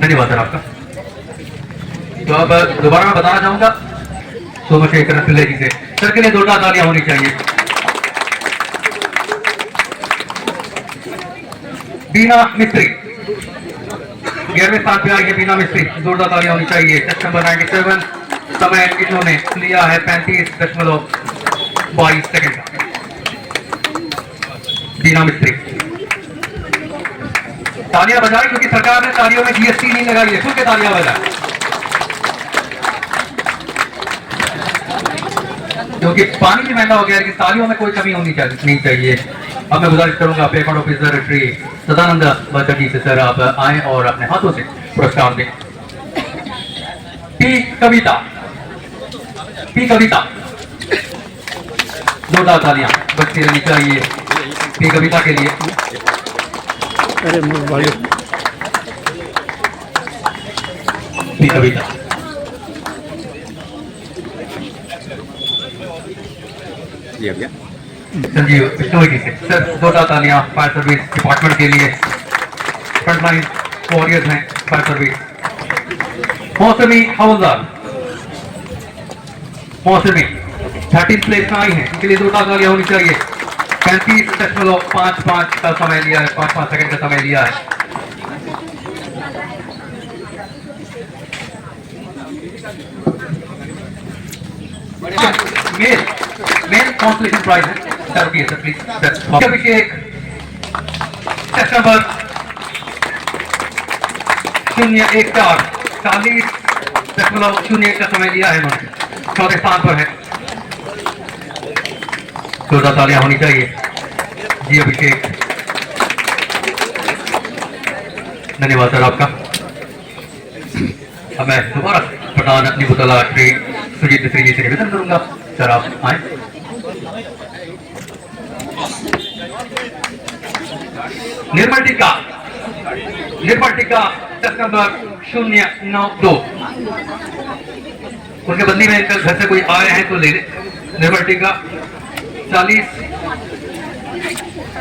धन्यवाद सर आपका। तो अब दोबारा मैं बताना चाहूंगा सोमशेखर पिल्ले जी से, सर के लिए जोरदार तालियां होनी चाहिए। बीना मिस्त्री 11वें स्थान पे आई है बीना मिस्त्री, जोरदार तालियां होनी चाहिए। टेस्ट नंबर 97, समय इन्होंने लिया है 35.22 सेकेंड का। बीना मिस्त्री, तालियां बजाएं क्योंकि सरकार ने तालियों में जीएसटी नहीं लगाई है, खुल के तालियां बजाएं क्योंकि पानी भी महंगा हो गया है कि तालियों में कोई कमी होनी नहीं चाहिए। अब मैं गुजारिश करूंगा पेमेंट ऑफिसर श्री सदानंद बच्चन से, सर आप आए और अपने हाथों से पुरस्कार दें। पी कविता, पी कविता, जोरदार तालियां बजती रहनी चाहिए पी कविता के लिए। पी कविता संजीव बिश्नोई से, सर जोरदार तालियां फायर सर्विस डिपार्टमेंट के लिए, फ्रंटलाइन वॉरियर्स हैं फायर सर्विस। मौसमी हवलदार, मौसमी 13 प्लेस में आई है, इनके लिए जोरदार तालियां होनी चाहिए। 35.55 का समय लिया है, 5 सेकंड का समय लिया है। मेल कॉन्सलेशन प्राइज है sir, please Abhishek test number 014 40.01 का समय लिया है उन्होंने, चौथे स्थान पर है। जोरदार तालियां होनी चाहिए जी अभिषेक, धन्यवाद सर आपका। अब मैं दोबारा प्रधान निबुतला श्री सुजीत मिश्री जी से निवेदन करूंगा, सर आप आए। निर्मल टीका, निर्मल टीका टेस्ट नंबर 092, उनके बदली में कल घर से कोई आए हैं तो ले ले। निर्मल टीका 40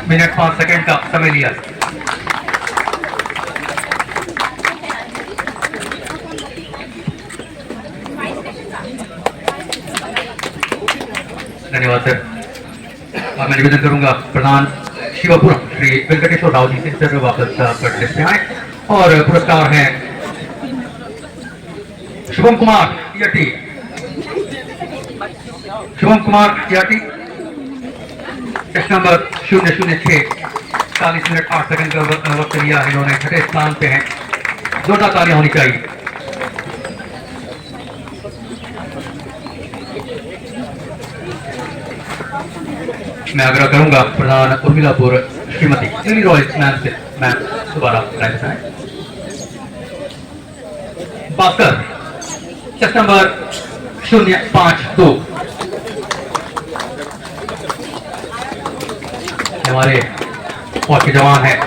मिनट 5 सेकंड का समय लिया। धन्यवाद सर। अब मैं निवेदन करूंगा प्रधान शिवपुरम श्री वेंकटेश्वर राव जी से, सर वापस लिस्ट में आए और पुरस्कार है Shubham Kumar Yati, Shubham Kumar Yati test number 006 40 minute 8 second का वक्त लिया है इन्होंने, छठे स्थान पे हैं। जोरदार तालियां होनी चाहिए। मैं आग्रह करूंगा प्रधान उर्मिलापुर श्रीमती लिली रॉय मैम से, मैम दोबारा लाइन आए। भास्कर टेस्ट नंबर 052, हमारे फौज के जवान हैं।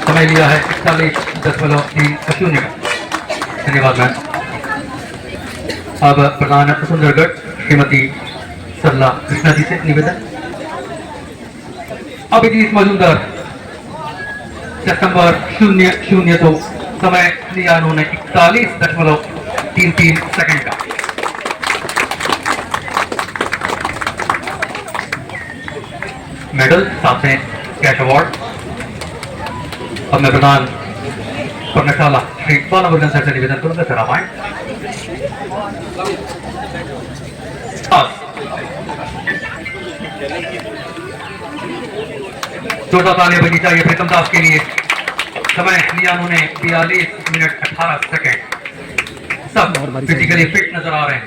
समय लिया है 41.3 का। धन्यवाद मैम। अब प्रधान सुंदरगढ़ श्रीमती सरला कृष्णा जी से निवेदन। अभिजीत मजूमदार टेस्ट नंबर 002, समय लिया उन्होंने 41.33 सेकंड का। मेडल साथ में कैश अवार्ड। अब मैं प्रधान पर्णशाला श्री बालावर्धन सर से निवेदन करूंगा, सर आप आए। जोरदार तालियां बजनी चाहिए प्रीतम दास के लिए, समय लिया उन्होंने 42 मिनट 18 सेकंड। सब फिजिकली फिट नजर आ रहे हैं।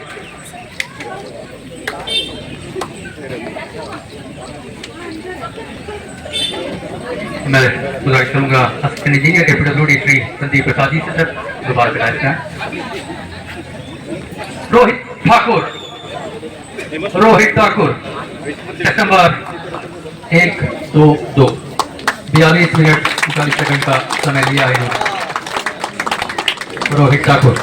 मैं गुजारिश करूंगा असिस्टेंट इंजीनियर के PWD श्री संदीप प्रसाद जी से, सर दोबारा कराया। Rohit Thakur, Rohit Thakur test number 122, 42 minute 39 second का समय लिया है रोहित ठाकुर।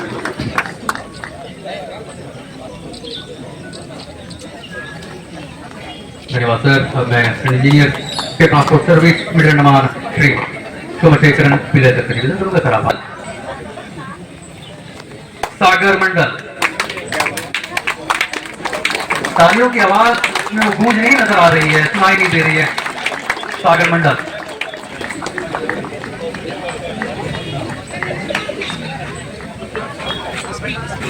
धन्यवाद सर। अब मैं इंजीनियर के ट्रांसपोर्ट सर्विस मिडल नमान श्री सोमशेखरन पिल्ले सर से निवेदन करूंगा, सर आप। सागर मंडल, तालियों की आवाज में वो गूंज नहीं नजर आ रही है, सुनाई नहीं दे रही है। सागर मंडल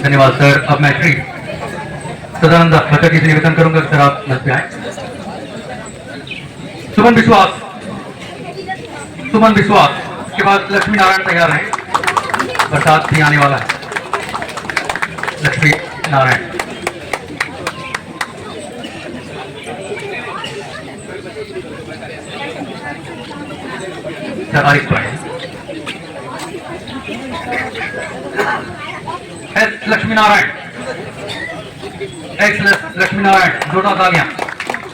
धन्यवाद सर। अब मैं श्री सदानंद भट्ट जी से निवेदन करूंगा, सर आप मंच पे आए। सुमन विश्वास के बाद लक्ष्मी नारायण तैयार है। बरसात भी आने वाला है। लक्ष्मी नारायण सरकारी पढ़े लक्ष्मी नारायण लक्ष्मी नारायण जोड़ा तालियां।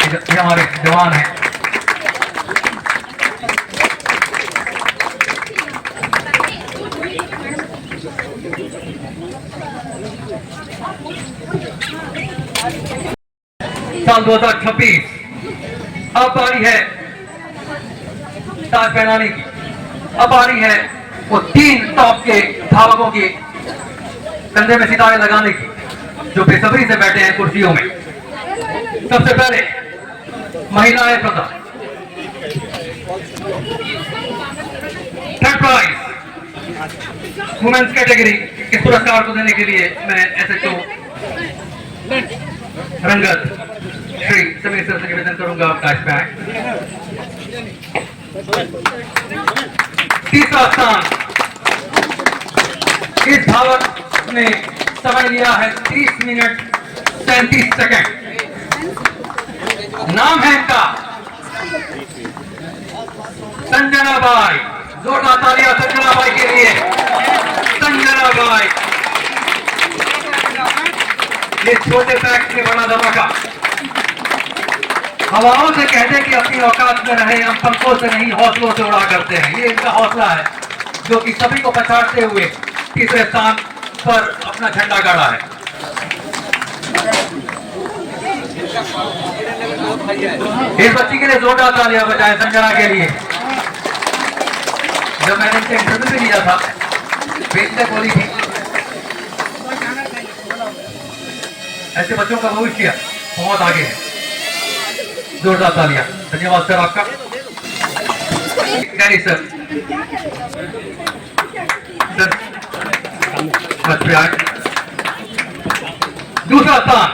ये हमारे जवान हैं। साल 2026 अब बारी है ताज पहनाने की। अब बारी है वो 3 टॉप के धावकों की कंधे में सितारे लगाने की, जो बेसब्री से बैठे हैं कुर्सियों में। सबसे पहले महिलाएं प्रथम। Third prize women's category. इस पुरस्कार को देने के लिए मैं SHO रंगत श्री समीर सर से निवेदन करूंगा कैश बैग। तीसरा स्थान इस धावक ने समय लिया है 30 मिनट 37 सेकंड। नाम है इनका संजना बाई। जोरदार तालियां संजना बाई के लिए। संजना बाई ये छोटे पैक में बड़ा धमाका। हवाओं से कहते कि अपनी औकात में रहे, हम पंखों से नहीं हौसलों से उड़ा करते हैं। ये इनका हौसला है जो कि सभी को पछाड़ते हुए तीसरे स्थान पर अपना झंडा गाड़ा है। इस बच्ची के लिए जोरदार तालियां बजाएं संजना के लिए। जब मैंने इनसे इंटरव्यू भी लिया था, बेचने बोली थी ऐसे बच्चों का भविष्य बहुत आगे है। जोरदार तालियां। धन्यवाद सर आपका। सर दूसरा स्थान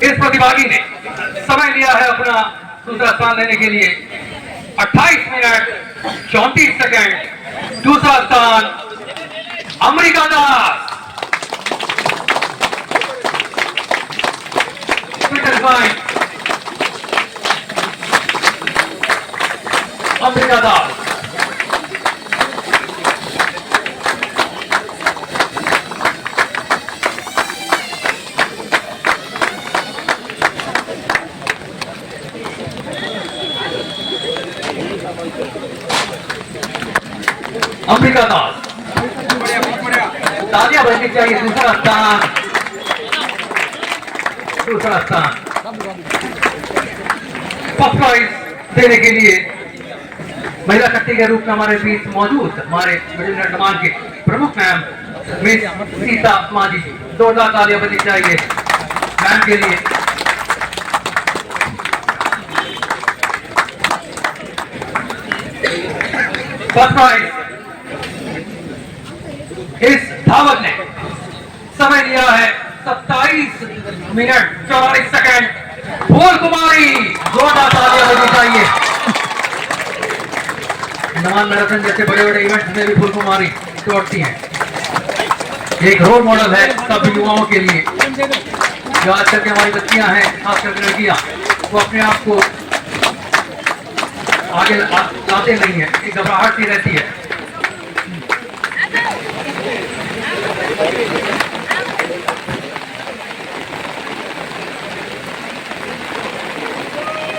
इस प्रतिभागी ने समय लिया है अपना दूसरा स्थान लेने के लिए 28 मिनट 34 सेकंड। दूसरा स्थान अमृता दास। अमृता दास अमृता दास तालियां बजनी चाहिए। दूसरा स्थान फर्स्ट प्राइज देने के लिए महिला शक्ति के रूप में हमारे बीच मौजूद हमारे मिडिल अंडमान के प्रमुख मैम मिस सीता मांझी जी। जोरदार तालियां बजनी चाहिए मैम के लिए। फर्स्ट प्राइज इस धावक ने समय लिया है 27 मिनट 44 सेकंड। फूल कुमारी। जोरदार तालियां बजनी चाहिए। अंडमान मैराथन जैसे बड़े बड़े इवेंट्स में भी फूल कुमारी दौड़ती हैं। एक रोल मॉडल है सब युवाओं के लिए। जो आजकल की हमारी बच्चियां हैं, खासकर लड़कियां, वो अपने आप को आगे लाते नहीं है, एक घबराहट सी रहती है।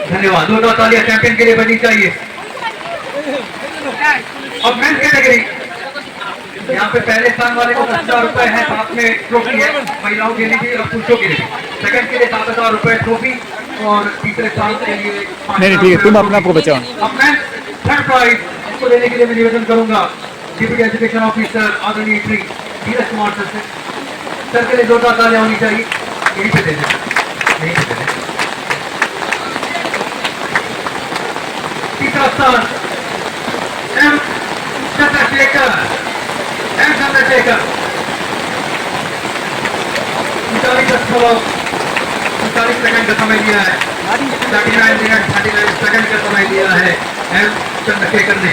धन्यवाद। दो तालियां चैंपियन के लिए बजनी चाहिए। और मेंस कैटेगरी यहाँ पे पहले स्थान वाले को 10,000 रुपए है, साथ में ट्रॉफी है महिलाओं के लिए भी और पुरुषों के लिए भी। सेकंड के लिए 7,000 रुपए ट्रॉफी और तीसरे स्थान के लिए नहीं ठीक है, तुम अपना आपको बचाओ। अब मैं थर्ड प्राइज को देने के लिए मैं निवेदन करूंगा डिप्टी एजुकेशन ऑफिसर आदरणीय श्री धीरज कुमार सर से। सर के लिए जोरदार तालियां होनी चाहिए। यहीं पे दे दें, यहीं पे दे दें। तीसरा स्थान एम चंद्रशेखर 39 सेकंड का समय लिया है। 39 मिनट 39 सेकंड का समय दिया है एम चंद्रशेखर ने।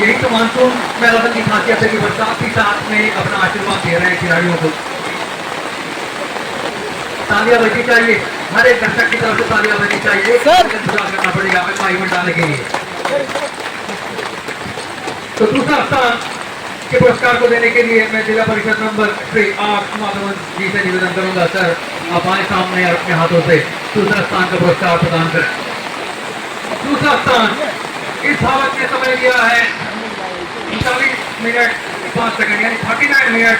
यही तो मानसून मैराथन की खासियत है कि बरसात के साथ में अपना आशीर्वाद दे रहे हैं खिलाड़ियों को। तालियां बजनी चाहिए, हर एक दर्शक की तरफ से तालियां बजनी चाहिए। इंतजार करना पड़ेगा अपना इवेंट डालने के लिए। तो दूसरा स्थान के पुरस्कार को देने के लिए मैं जिला परिषद मेंबर श्री आर माधवन जी से निवेदन करूंगा, सर आप आए सामने और अपने हाथों से दूसरा स्थान का पुरस्कार प्रदान करें। दूसरा स्थान इस धावक ने समय लिया है 39 मिनट 5 सेकंड यानी 39 मिनट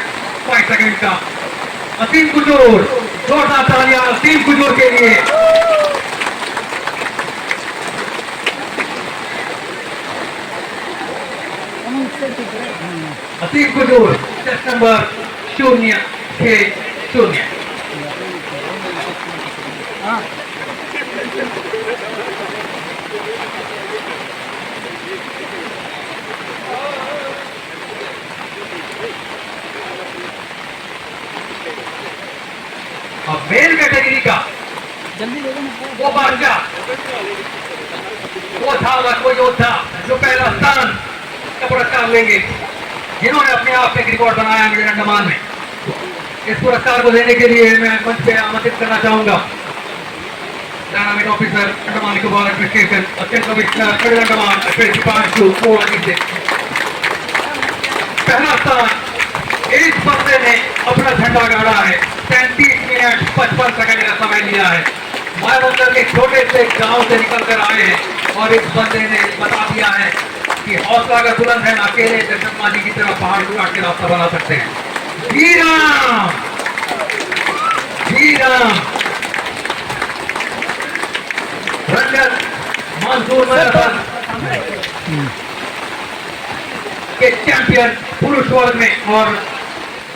5 सेकंड का। असीम कुजूर, जोरदार तालियां असीम कुजूर के लिए। असीम कुजूर टेस्ट नंबर 060। अब मेल कैटेगरी का वो बादशाह, वो धावक, वो योद्धा जो पहला स्थान का पुरस्कार लेंगे, जिन्होंने अपने आप में रिकॉर्ड बनाया मिडिल अंडमान में। इस पुरस्कार को देने के लिए मैं मंच पे आमंत्रित करना चाहूंगा dynamic officer Andaman Nicobar administration assistant commissioner middle Andaman Shri Deepanshu Modi से। पहला स्थान इस बंदे ने अपना झंडा गाड़ा है, 33 मिनट 55 सेकंड का समय लिया है। मायाबंदर के छोटे से गांव से निकल कर आए हैं और इस बंदे ने बता दिया है कि हौसला अगर बुलंद है, अकेले दर्शक माजी की तरह पहाड़ को काट के रास्ता बना सकते हैं। जी राम, जी राम। रंजन मानसून मैराथन के चैंपियन पुरुष वर्ग में और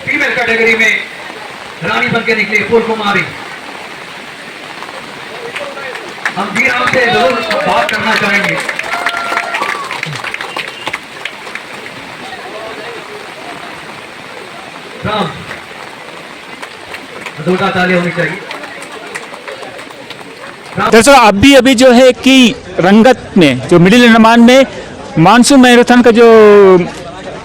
फीमेल कैटेगरी में रानी बन के निकले फूल कुमारी। हम जी राम से जरूर बात करना चाहेंगे। राम, जोरदार तालियां होनी चाहिए। दरअसल अभी जो है कि रंगत में जो मिडिल अंडमान में मानसून मैराथन का जो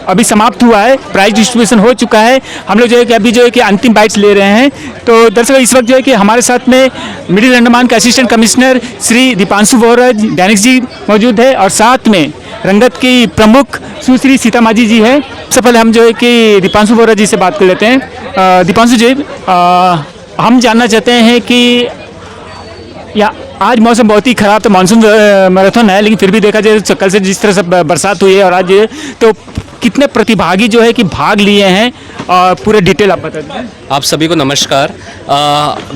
अभी समाप्त हुआ है, प्राइज डिस्ट्रीब्यूशन हो चुका है। हम लोग जो है कि अभी जो है कि अंतिम बाइट्स ले रहे हैं। तो दरअसल इस वक्त जो है कि हमारे साथ में मिडिल अंडमान के असिस्टेंट कमिश्नर श्री दीपांशु वोरा डैनिक्स जी मौजूद है और साथ में रंगत की प्रमुख सुश्री सीता माजी जी है। सबसे पहले हम जो है कि दीपांशु वोरा जी से बात कर लेते हैं। दीपांशु जी, हम जानना चाहते हैं कि या आज मौसम बहुत ही ख़राब था, मानसून मैराथन है, लेकिन फिर भी देखा जाए कल से जिस तरह से बरसात हुई है और आज तो कितने प्रतिभागी जो है कि भाग लिए हैं और पूरे डिटेल आप बता दें। आप सभी को नमस्कार।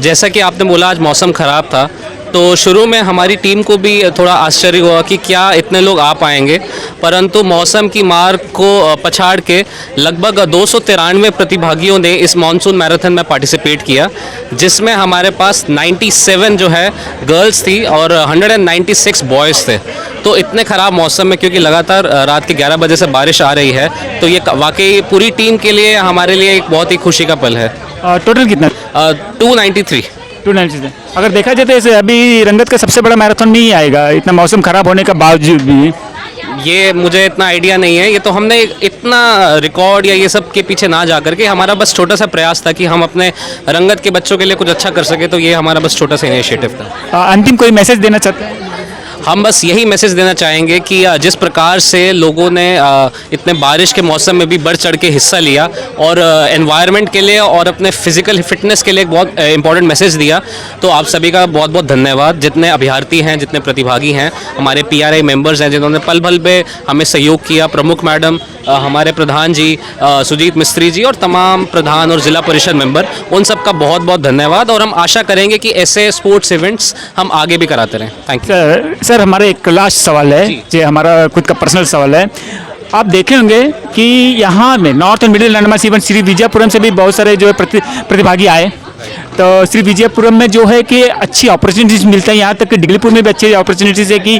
जैसा कि आपने बोला आज मौसम ख़राब था, तो शुरू में हमारी टीम को भी थोड़ा आश्चर्य हुआ कि क्या इतने लोग आ पाएंगे, परंतु मौसम की मार को पछाड़ के लगभग 293 प्रतिभागियों ने इस मानसून मैराथन में पार्टिसिपेट किया, जिसमें हमारे पास 97 जो है गर्ल्स थी और 196 बॉयज़ थे। तो इतने ख़राब मौसम में, क्योंकि लगातार रात के 11 बजे से बारिश आ रही है, तो ये वाकई पूरी टीम के लिए हमारे लिए एक बहुत ही खुशी का पल है। टोटल कितना? 293। अगर देखा जाए तो ऐसे अभी रंगत का सबसे बड़ा मैराथन नहीं आएगा इतना मौसम खराब होने का बावजूद भी। ये मुझे इतना आइडिया नहीं है, ये तो हमने इतना रिकॉर्ड या ये सब के पीछे ना जा करके हमारा बस छोटा सा प्रयास था कि हम अपने रंगत के बच्चों के लिए कुछ अच्छा कर सके, तो ये हमारा बस छोटा सा इनिशिएटिव था। अंतिम कोई मैसेज देना चाहते हैं? हम बस यही मैसेज देना चाहेंगे कि जिस प्रकार से लोगों ने इतने बारिश के मौसम में भी बढ़ चढ़ के हिस्सा लिया और एनवायरनमेंट के लिए और अपने फिजिकल फिटनेस के लिए एक बहुत इंपॉर्टेंट मैसेज दिया, तो आप सभी का बहुत बहुत धन्यवाद। जितने अभ्यर्थी हैं, जितने प्रतिभागी हैं, हमारे PRI मेंबर्स हैं जिन्होंने पल पल पे हमें सहयोग किया, प्रमुख मैडम, हमारे प्रधान जी सुजीत मिस्त्री जी और तमाम प्रधान और ज़िला परिषद मेंबर, उन सब का बहुत बहुत धन्यवाद। और हम आशा करेंगे कि ऐसे स्पोर्ट्स इवेंट्स हम आगे भी कराते रहें। Thank you sir. हमारा एक लास्ट सवाल है, जो हमारा खुद का पर्सनल सवाल है। आप देखे होंगे कि यहाँ में north and middle Andaman even Shri Vijayapuram से भी बहुत सारे जो है प्रतिभागी आए, तो श्री विजयपुरम में जो है कि अच्छी अपॉर्चुनिटीज़ मिलता है, यहाँ तक कि डिगलीपुर में भी अच्छी अपॉर्चुनिटीज़ है कि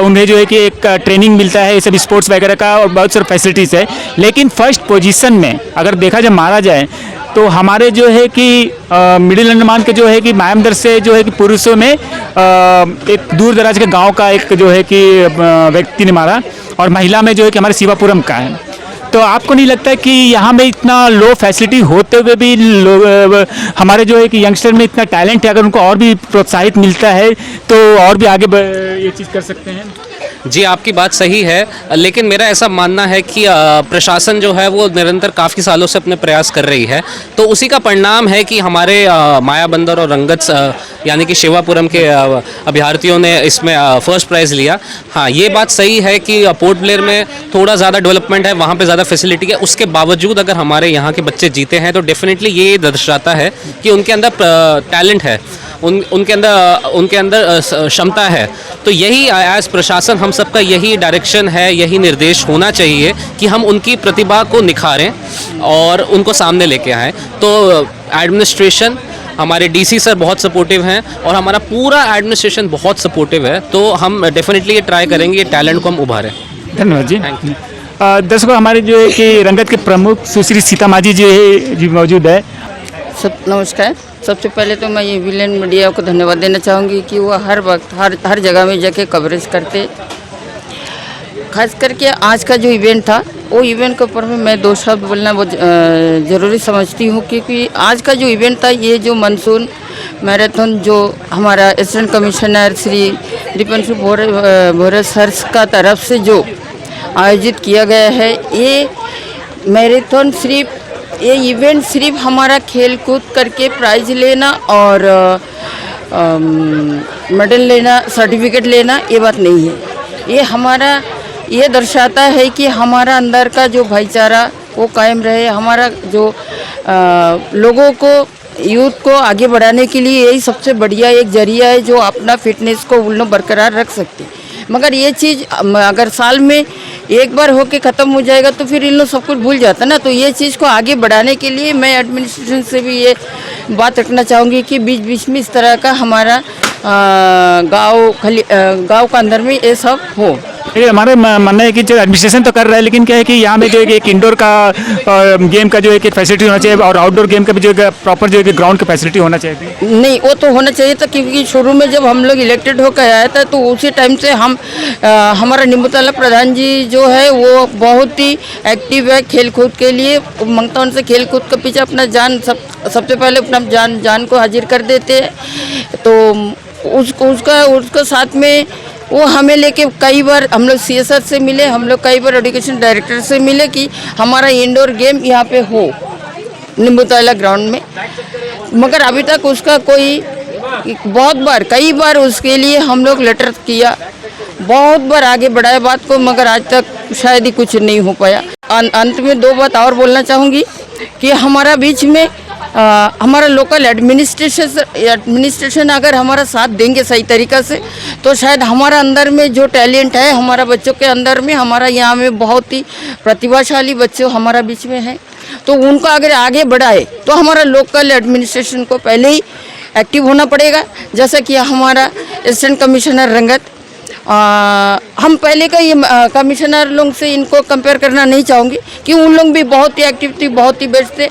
उन्हें जो है कि एक ट्रेनिंग मिलता है, ये सब स्पोर्ट्स वगैरह का और बहुत सारी फैसिलिटीज़ है। लेकिन फर्स्ट पोजीशन में अगर देखा जाए, मारा जाए तो हमारे जो है कि मिडिल अंडमान के जो है कि मायामदर से जो है कि पुरुषों में एक दूर दराज के गांव का एक जो है कि व्यक्ति ने मारा, और महिला में जो है कि हमारे शिवापुरम का है। तो आपको नहीं लगता है कि यहाँ में इतना लो फैसिलिटी होते हुए भी हमारे जो है कि यंगस्टर में इतना टैलेंट है, अगर उनको और भी प्रोत्साहित मिलता है तो और भी आगे ये चीज़ कर सकते हैं? जी, आपकी बात सही है, लेकिन मेरा ऐसा मानना है कि प्रशासन जो है वो निरंतर काफ़ी सालों से अपने प्रयास कर रही है, तो उसी का परिणाम है कि हमारे मायाबंदर और रंगत यानी कि शिवापुरम के अभ्यर्थियों ने इसमें फर्स्ट प्राइज़ लिया। हाँ, ये बात सही है कि पोर्ट ब्लेयर में थोड़ा ज़्यादा डेवलपमेंट है, वहाँ पे ज़्यादा फैसिलिटी है, उसके बावजूद अगर हमारे यहाँ के बच्चे जीते हैं तो डेफिनेटली ये दर्शाता है कि उनके अंदर टैलेंट है, उनके अंदर क्षमता है। तो यही एज प्रशासन हम सबका यही डायरेक्शन है, यही निर्देश होना चाहिए कि हम उनकी प्रतिभा को निखारें और उनको सामने लेके आएँ। तो एडमिनिस्ट्रेशन, हमारे डीसी सर बहुत सपोर्टिव हैं और हमारा पूरा एडमिनिस्ट्रेशन बहुत सपोर्टिव है, तो हम डेफिनेटली ये ट्राई करेंगे, ये टैलेंट को हम उभारें। धन्यवाद जी। Thank you. दर्शकों, हमारे जो है कि रंगत के प्रमुख सुश्री सीता माजी जी मौजूद है। सब नमस्कार। सबसे पहले तो मैं ये विलेन मीडिया को धन्यवाद देना चाहूँगी कि वो हर वक्त हर जगह में जाके कवरेज करते। खास करके आज का जो इवेंट था, वो इवेंट के ऊपर में मैं 2 शब्द बोलना बहुत ज़रूरी समझती हूँ, क्योंकि आज का जो इवेंट था, ये जो मानसून मैराथन जो हमारा असिस्टेंट कमिश्नर श्री दीपांशु भोरे सर का तरफ से जो आयोजित किया गया है, ये मैराथन ये इवेंट सिर्फ हमारा खेल कूद करके प्राइज लेना और मेडल लेना, सर्टिफिकेट लेना, ये बात नहीं है। ये दर्शाता है कि हमारा अंदर का जो भाईचारा वो कायम रहे, हमारा जो लोगों को, यूथ को आगे बढ़ाने के लिए यही सबसे बढ़िया एक जरिया है जो अपना फिटनेस को उन लोग बरकरार रख सकते हैं। मगर ये चीज़ अगर साल में एक बार होके ख़त्म हो जाएगा तो फिर इन लोग सब कुछ भूल जाता ना। तो ये चीज़ को आगे बढ़ाने के लिए मैं एडमिनिस्ट्रेशन से भी ये बात रखना चाहूँगी कि बीच बीच में इस तरह का हमारा गांव का अंदर में ये सब हो। ये हमारे मानना है कि जो एडमिनिस्ट्रेशन तो कर रहा है, लेकिन क्या है कि यहाँ में जो है कि एक इंडोर का गेम का जो है कि फैसिलिटी होना चाहिए और आउटडोर गेम का भी जो है प्रॉपर जो है कि ग्राउंड की फैसिलिटी होना चाहिए। नहीं, वो तो होना चाहिए था, क्योंकि शुरू में जब हम लोग इलेक्टेड होकर आया था तो उसी टाइम से हमारा नींबूतला प्रधान जी जो है वो बहुत ही एक्टिव है खेल कूद के लिए। मांगता उनसे खेल कूद के पीछे अपना जान सबसे पहले अपना जान को हाजिर कर देते हैं। तो उसका साथ में वो हमें लेके कई बार हम लोग CSR से मिले, हम लोग कई बार एजुकेशन डायरेक्टर से मिले कि हमारा इंडोर गेम यहाँ पे हो नींबूतला ग्राउंड में। मगर अभी तक उसका कई बार उसके लिए हम लोग लेटर किया, बहुत बार आगे बढ़ाया बात को, मगर आज तक शायद ही कुछ नहीं हो पाया। अंत में 2 बात और बोलना चाहूँगी कि हमारा बीच में हमारा लोकल एडमिनिस्ट्रेशन अगर हमारा साथ देंगे सही तरीक़ा से, तो शायद हमारा अंदर में जो टैलेंट है हमारा बच्चों के अंदर में, हमारा यहाँ में बहुत ही प्रतिभाशाली बच्चे हमारा बीच में हैं, तो उनको अगर आगे बढ़ाए तो हमारा लोकल एडमिनिस्ट्रेशन को पहले ही एक्टिव होना पड़ेगा। जैसा कि हमारा असिस्टेंट कमिश्नर रंगत, हम पहले का ये कमिश्नर लोग से इनको कंपेयर करना नहीं चाहूँगी कि उन लोग भी बहुत ही एक्टिव थे, बहुत ही बेस्ट थे।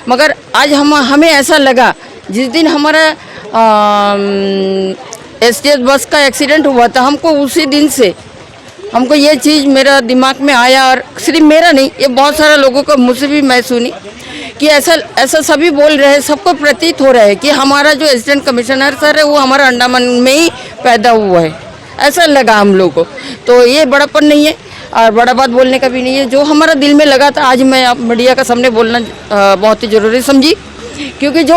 मगर आज हमें ऐसा लगा जिस दिन हमारा STS बस का एक्सीडेंट हुआ था, हमको उसी दिन से हमको ये चीज़ मेरा दिमाग में आया, और सिर्फ मेरा नहीं, ये बहुत सारे लोगों को मुझसे भी मैं सुनी कि ऐसा सभी बोल रहे हैं, सबको प्रतीत हो रहा है कि हमारा जो असिस्टेंट कमिश्नर सर है वो हमारा अंडमान में ही पैदा हुआ है, ऐसा लगा हम लोग को। तो ये बड़ापन नहीं है और बड़ा बात बोलने का भी नहीं है, जो हमारा दिल में लगा था आज मैं आप मीडिया का सामने बोलना बहुत ही ज़रूरी समझी, क्योंकि जो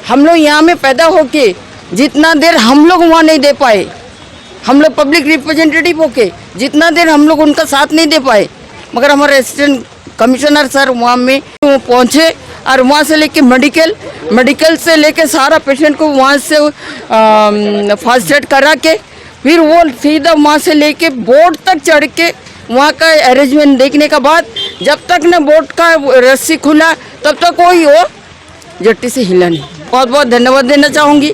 हम लोग यहाँ में पैदा होके जितना देर हम लोग वहाँ नहीं दे पाए, हम लोग पब्लिक रिप्रेजेंटेटिव होके जितना देर हम लोग उनका साथ नहीं दे पाए, मगर हमारे असिस्टेंट कमिश्नर सर वहाँ में पहुँचे और वहाँ से लेके मेडिकल से लेके सारा पेशेंट को वहाँ से फर्स्ट एड करा के फिर वो सीधा वहाँ से लेके बोर्ड तक चढ़ के वहाँ का अरेंजमेंट देखने का बाद जब तक न बोर्ड का रस्सी खुला तब तक कोई हो जट्टी से हिला नहीं। बहुत बहुत धन्यवाद देना चाहूँगी।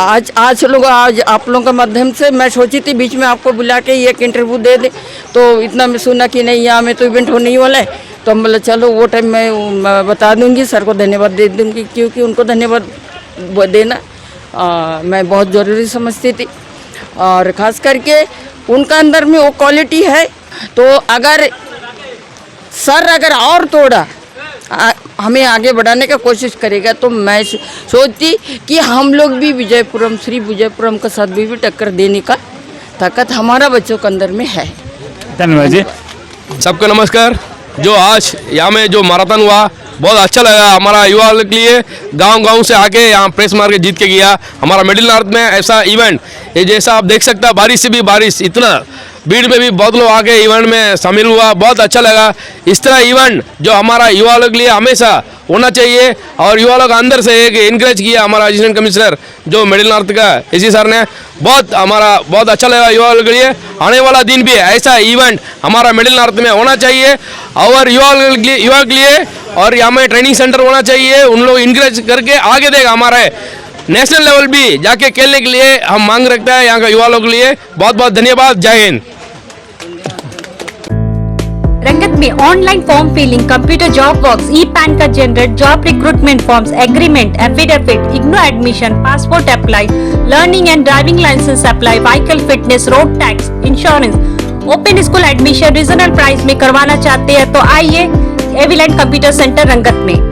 आज आप लोगों के माध्यम से मैं सोची थी बीच में आपको बुला के एक इंटरव्यू दे दे, तो इतना मैं सुना कि नहीं यहाँ में तो इवेंट होने ही वाला है, तो हम बोले चलो वो टाइम मैं बता दूंगी सर को, धन्यवाद दे दूंगी, क्योंकि उनको धन्यवाद देना मैं बहुत ज़रूरी समझती थी। और ख़ास करके उनका अंदर में वो क्वालिटी है, तो अगर सर अगर और थोड़ा हमें आगे बढ़ाने का कोशिश करेगा तो मैं सोचती कि हम लोग भी विजयपुरम, श्री विजयपुरम के साथ भी टक्कर देने का ताकत हमारा बच्चों के अंदर में है। धन्यवाद जी। सबको नमस्कार। जो आज यहाँ में जो मैराथन हुआ बहुत अच्छा लगा हमारा युवा के लिए। गांव-गांव से आके यहाँ प्रेस मार के जीत के गया। हमारा मिडिल नॉर्थ में ऐसा इवेंट ये जैसा आप देख सकते हैं, बारिश से भी बारिश, इतना भीड़ में भी बहुत लोग आके इवेंट में शामिल हुआ, बहुत अच्छा लगा। इस तरह इवेंट जो हमारा युवा लोग के लिए हमेशा होना चाहिए और युवा लोग अंदर से एक इनकरेज किया हमारा असिस्टेंट कमिश्नर जो मिडिल नॉर्थ का एसी सर ने, बहुत अच्छा लगा युवा लोग के लिए। आने वाला दिन भी ऐसा इवेंट हमारा मिडिल नॉर्थ में होना चाहिए और युवा के लिए और यहाँ में ट्रेनिंग सेंटर होना चाहिए। उन लोग इनकरेज करके आगे देगा हमारे नेशनल लेवल भी जाके खेलने के लिए हम मांग रखते हैं यहाँ का युवा लोग के लिए। बहुत बहुत धन्यवाद। जय हिंद। रंगत में online form filling, computer job works, e PAN card generate, job recruitment forms, agreement, affidavit, IGNOU admission, passport apply, learning and driving licence apply, vehicle fitness, road tax, insurance, open school admission regional price में करवाना चाहते हैं तो आइए एविलेंट computer centre रंगत में।